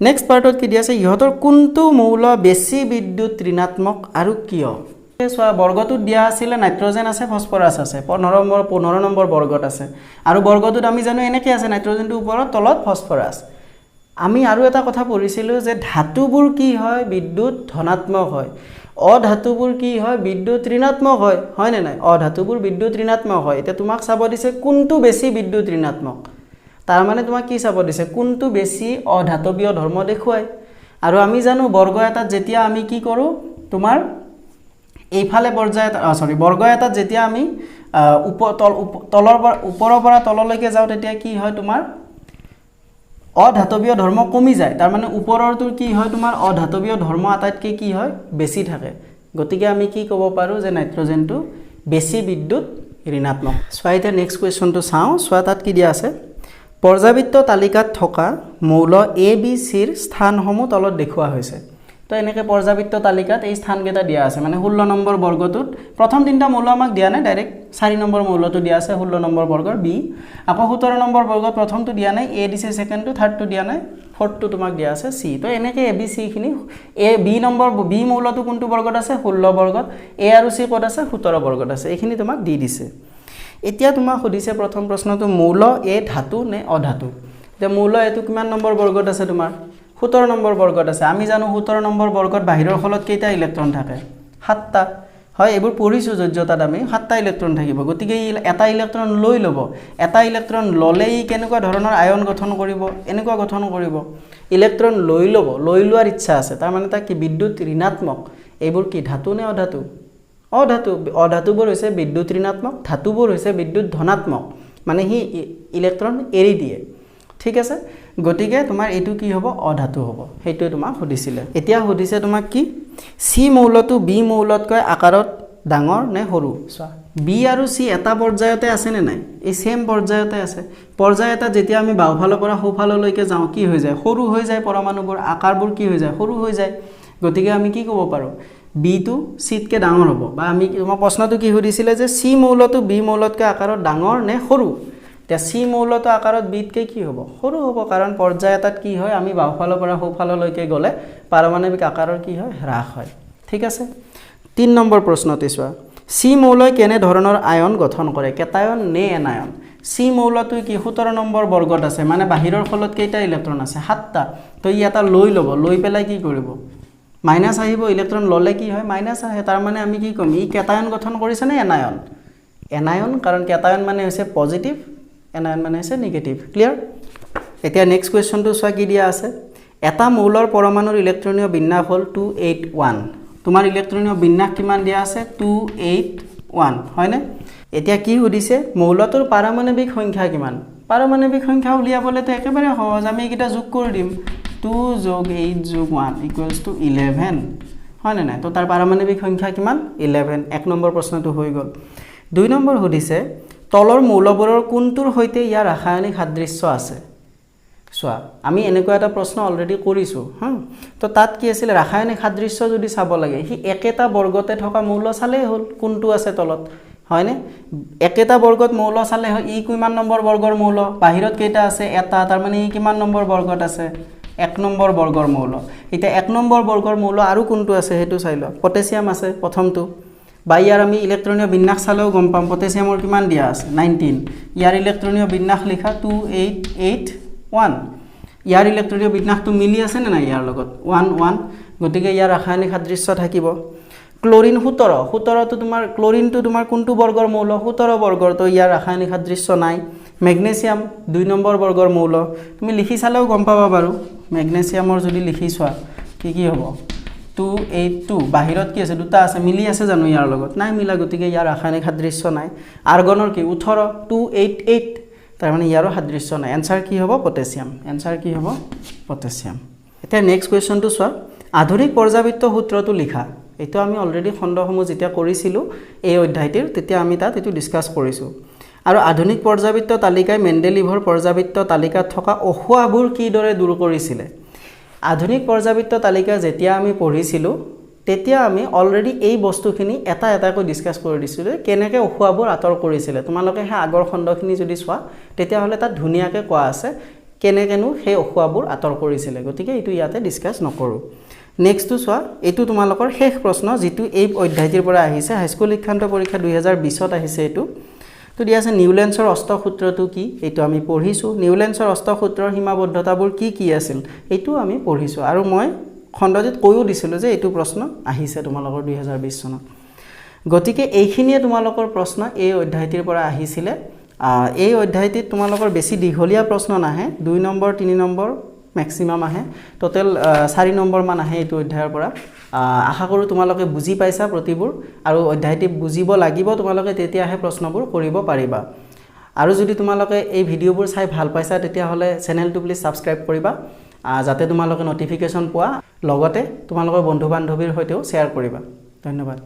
নেক্সট পাৰ্টত কি দিয়া আছে ইহতৰ কোনটো মৌল বেছি বিদ্যুৎ ঋণাত্মক আৰু কিয় চোৱা বৰ্গটোত দিয়া আছিল নাইট্ৰজেন আছে ফসফৰাছ আছে 15 নম্বৰ বৰ্গত আছে আৰু বৰ্গটোত আমি জানো এনেকৈ আছে নাইট্ৰজেনটো ওপৰত তলত ফসফৰাছ আমি আৰু এটা কথা পঢ়িছিলো যে ধাতুবোৰ কি হয় বিদ্যুৎ ধনাত্মক হয় অধাতুবোৰ কি হয় বিদ্যুৎ ঋণাত্মক হয় হয় নে নাই অধাতুবোৰ বিদ্যুৎ ঋণাত্মক হয় এটা তোমাক চাব দিছে কোনটো বেছি বিদ্যুৎ ঋণাত্মক তাৰ মানে তোমাক কি চাব দিছে কোনটো বেছি অধাতৱীয় ধৰ্ম দেখুৱায় আৰু আমি জানো বৰ্গ এটাত যেতিয়া আমি কি কৰো তোমাৰ এইফালে পৰ্যায় বৰ্গ এটাত যেতিয়া আমি ওপৰৰ পৰা তললৈকে যাওঁ তেতিয়া কি হয় তোমাৰ অধাতৱীয় ধৰ্ম কমি যায় তাৰ মানে ওপৰৰটোৰ কি হয় তোমাৰ অধাতৱীয় ধৰ্ম আটাইতকৈ কি হয় বেছি থাকে গতিকে আমি কি ক'ব পাৰো যে নাইট্ৰজেনটো বেছি বিদ্যুৎ ঋণাত্মক সোৱাইতে নেক্সট কোৱেশ্চনটো চাওঁ সোৱা তাত কি দিয়া আছে পৰ্যাবৃত্ত তালিকাত থকা মৌল এ বি সিৰ স্থানসমূহ তলত দেখুৱা হৈছে তো এনেকৈ পৰ্যাবৃত্ত তালিকাত এই স্থানকেইটা দিয়া আছে মানে 16 নম্বৰ বৰ্গটোত প্ৰথম তিনিটা মৌল আমাক দিয়া নাই ডাইৰেক্ট 4 নম্বৰ মৌলটো দিয়া আছে 16 নম্বৰ বৰ্গৰ বি আকৌ 17 নম্বৰ বৰ্গত প্ৰথমটো দিয়া নাই এ দিছে সেকেন্ডটো থাৰ্ডটো দিয়া নাই ফৰ্থটো তোমাক দিয়া আছে সি তো এনেকৈ এ বি সি খিনি এ বি নম্বৰ বি মৌলটো কোনটো বৰ্গত আছে 16 বৰ্গত এ আৰু সি ক'ত আছে 17 বৰ্গত আছে এইখিনি তোমাক দি দিছে এতিয়া তোমাক সুধিছে প্ৰথম প্ৰশ্নটো মৌল এ ধাতু নে অধাতু যে মৌল এটো কিমান নম্বৰ বৰ্গত আছে তোমাৰ 17 নম্বৰ বৰ্গত আছে আমি জানো 17 নম্বৰ বৰ্গত বাহিৰৰ ফলত কেইটা ইলেক্ট্ৰন থাকে 7টা হয় এবোৰ পঢ়িছো যোজ্যতাত আমি 7টা ইলেক্ট্ৰন থাকিব গতিকে এটা ইলেক্ট্ৰন লৈ লব এটা ইলেক্ট্ৰন ললেই কেনেকুৱা ধৰণৰ আয়ন গঠন কৰিব এনেকুৱা গঠন কৰিব ইলেক্ট্ৰন লৈ লব লৈ লোৱাৰ ইচ্ছা আছে তাৰ মানে তা কি বিদ্যুৎ ঋণাত্মক এইবোৰ কি ধাতু নে অধাতু অধাতুবোৰ হৈছে বিদ্যুৎ ঋণাত্মক ধাতুবোৰ হৈছে বিদ্যুৎ ধনাত্মক মানে হি ইলেক্ট্ৰন এৰি দিয়ে ঠিক আছে গতিকে তোমাৰ এটো কি হ'ব অধাতু হ'ব হেতু তোমাক সুধিছিলে এতিয়া সুধিছে তোমাক কি সি মৌলটো বি মৌলতকৈ আকাৰত ডাঙৰ নে সৰু চোৱা বি আৰু সি এটা পৰ্যায়তে আছে নে নাই এই সেম পৰ্যায়তে আছে পৰ্যায় এটা যেতিয়া আমি বাওফালৰ পৰা সোফাললৈকে যাওঁ কি হৈ যায় সৰু হৈ যায় পৰমাণুবোৰ আকাৰবোৰ কি হৈ যায় সৰু হৈ যায় গতিকে আমি কি ক'ব পাৰো বি টু সিতকে ডাঙৰ হ'ব বা আমি তোমাৰ প্ৰশ্নটো কি সুধিছিলে যে সি মৌলটো বি মৌলতকৈ আকাৰত ডাঙৰ নে সৰু তে সি মৌলটো আকাৰত বিতকৈ কি হ'ব সৰু হ'ব কাৰণ পৰ্যায় এটাত কি হয় আমি বাওফালৰ পৰা সোফাললৈকে গলে পাৰমাণবিক আকাৰৰ কি হয় হ্ৰাস হয় ঠিক আছে 3 নম্বৰ প্ৰশ্নতে চোৱা সি মৌলই কেনে ধৰণৰ আয়ন গঠন কৰে কেটায়ন নে এনায়ন সি মৌলটো কি 17 নম্বৰ বৰ্গত আছে মানে বাহিৰৰ ফলত কেইটা ইলেক্ট্ৰন আছে 7টা তো ই এটা লৈ লব লৈ পেলাই কি কৰিব মাইনাস আহিব ইলেক্ট্ৰন ললে কি হয় মাইনাস আহে তাৰ মানে আমি কি কম ই কেটায়ন গঠন কৰিছে নে এনায়ন এনায়ন কাৰণ কেটায়ন মানে হৈছে পজিটিভ এনায়ন মানে হৈছে নেগেটিভ ক্লিয়াৰ এতিয়া নেক্সট কোৱেশ্চনটো চোৱা কি দিয়া আছে এটা মৌলৰ পৰমাণুৰ ইলেক্ট্ৰনীয় বিন্যাস হ'ল 281 তোমাৰ ইলেক্ট্ৰনীয় বিন্যাস কিমান দিয়া আছে 281 হয়নে এতিয়া কি সুধিছে মৌলটোৰ পাৰমাণবিক সংখ্যা কিমান পাৰমাণবিক সংখ্যা উলিয়াবলে তো একেবাৰে সহজ আমি এটা যোগ কৰি দিম 2 যোগ 8 যোগ 1 ইকুৱেলছ টু 11 হয়নে নাই তো তাৰ পাৰমাণবিক সংখ্যা কিমান 11 এক নম্বৰ প্ৰশ্নটো হৈ গল 2 নম্বৰ সুধিছে তলৰ মৌলবোৰৰ কোনটোৰ হৈতে ইয়াৰ ৰাসায়নিক সাদৃশ্য আছে চোৱা আমি এনেকুৱা এটা প্ৰশ্ন অলৰেডি কৰিছো হা তো তাত কি আছিল ৰাসায়নিক সাদৃশ্য যদি চাব লাগে হি একেটা বৰ্গতে থকা মৌল চালে হল কোনটো আছে তলত হয়নে একেটা বৰ্গত মৌল চালে হয় ই কিমান নম্বৰ বৰ্গৰ মৌল বাহিৰত কেইটা আছে এটা তাৰ মানে ই কিমান নম্বৰ বৰ্গত আছে 1 নম্বৰ বৰ্গৰ মৌল এটা 1 নম্বৰ বৰ্গৰ মৌল আৰু কোনটো আছে হেতু চাই ল পটাছিয়াম আছে প্ৰথমটো বা ইয়াৰ আমি ইলেক্ট্ৰনীয় বিন্যাস চালেও গম পাম পটাছিয়ামৰ কিমান দিয়া আছে 19 ইয়াৰ ইলেক্ট্ৰনীয় বিন্যাস লিখা 2881 ইয়াৰ ইলেক্ট্ৰনীয় বিন্যাসটো মিলি আছে নে নাই ইয়াৰ লগত 11 গতিকে ইয়াৰ ৰাসায়নিক সাদৃশ্য থাকিব ক্লোৰিন 17 তো তোমাৰ ক্লোৰিনটো তোমাৰ কোনটো বৰ্গৰ মৌল 17 বৰ্গৰ তো ইয়াৰ ৰাসায়নিক সাদৃশ্য নাই মেগনেছিয়াম 2 নম্বৰ বৰ্গৰ মৌল তুমি লিখি চালেও গম পাবা বাৰু মেগনেছিয়ামৰ যদি লিখি চোৱা কি হ'ব 282 বাহিৰত কি আছে দুটা আছে মিলি আছে জানো ইয়াৰ লগত নাই মিলা গতিকে ইয়াৰ ৰাসায়নিক সাদৃশ্য নাই আৰ্গনৰ কি 18 288 তাৰ মানে ইয়াৰো সাদৃশ্য নাই এনসাৰ কি হ'ব পটাছিয়াম এনসাৰ কি হ'ব পটাছিয়াম এটা নেক্সট কোৱেশ্চনটো চোৱা আধুনিক পৰ্যাবৃত্ত সূত্ৰটো লিখা এটো আমি অলৰেডি খণ্ডসমূহ যেতিয়া কৰিছিলো এই অধ্যায়টিৰ তেতিয়া আমি তাত এটো ডিসকাস কৰিছো আৰু আধুনিক পৰ্যাবৃত্ত তালিকায় মেণ্ডেলিভৰ পৰ্যাবৃত্ত তালিকাত থকা অহুৱাবোৰ কি দৰে দূৰ কৰিছিল আধুনিক পৰ্যাবৃত্ত তালিকা যেতিয়া আমি পঢ়িছিলো তেতিয়া আমি অলৰেডি এই বস্তুখিনি এটা এটাকৈ ডিসকাস কৰি দিছিলো কেনেকৈ অহুৱাবোৰ আতৰ কৰিছিল তোমালোকে হে আগৰ খণ্ডখিনি যদি চোৱা তেতিয়া হলে তাত ধুনিয়াকৈ কোৱা আছে কেনেকেনো সেই অহুৱাবোৰ আতৰ কৰিছিল গতিকে এটো ইয়াতে ডিসকাস নকৰো নেক্সট টু চোৱা এটো তোমালোকৰ শেষ প্ৰশ্ন যেটো এই অধ্যায়টিৰ পৰা আহিছে হাইস্কুল শিক্ষান্ত পৰীক্ষা 2020ত আহিছে এটো তো দিয়া আছে নিউলেন্সৰ অষ্টক সূত্ৰটো কি এটো আমি পঢ়িছো নিউলেন্সৰ অষ্টক সূত্ৰৰ সীমাবদ্ধতাবোৰ কি আছিল এটো আমি পঢ়িছো আৰু মই খণ্ডজিত কৈও দিছিল যে এটো প্ৰশ্ন আহিছে তোমালোকৰ 2020 চনত গতিকে এইখিনিয়ে তোমালোকৰ প্ৰশ্ন এই অধ্যায়টিৰ পৰা আহিছিল এই অধ্যায়টিত তোমালোকৰ বেছি দীঘলীয়া প্ৰশ্ন নাহে 2 নম্বৰ 3 নম্বৰ ম্যাক্সিমাম আহে টোটাল 4 নম্বৰ মান আহে এটো অধ্যায়ৰ পৰা আশা কৰো তোমালোকে বুজি পাইছা প্ৰতিবোৰ আৰু অধ্যায়টি বুজিব লাগিব তোমালোকে তেতিয়াহে প্ৰশ্নবোৰ কৰিব পাৰিবা আৰু যদি তোমালোকে এই ভিডিওবোৰ চাই ভাল পাইছা তেতিয়া হলে চেনেলটো প্লিজ সাবস্ক্ৰাইব কৰিবা যাতে তোমালোকে নটিফিকেশন পোৱা লগতে তোমালোকৰ বন্ধু বান্ধৱীৰ হৈতেও শেয়াৰ কৰিবা ধন্যবাদ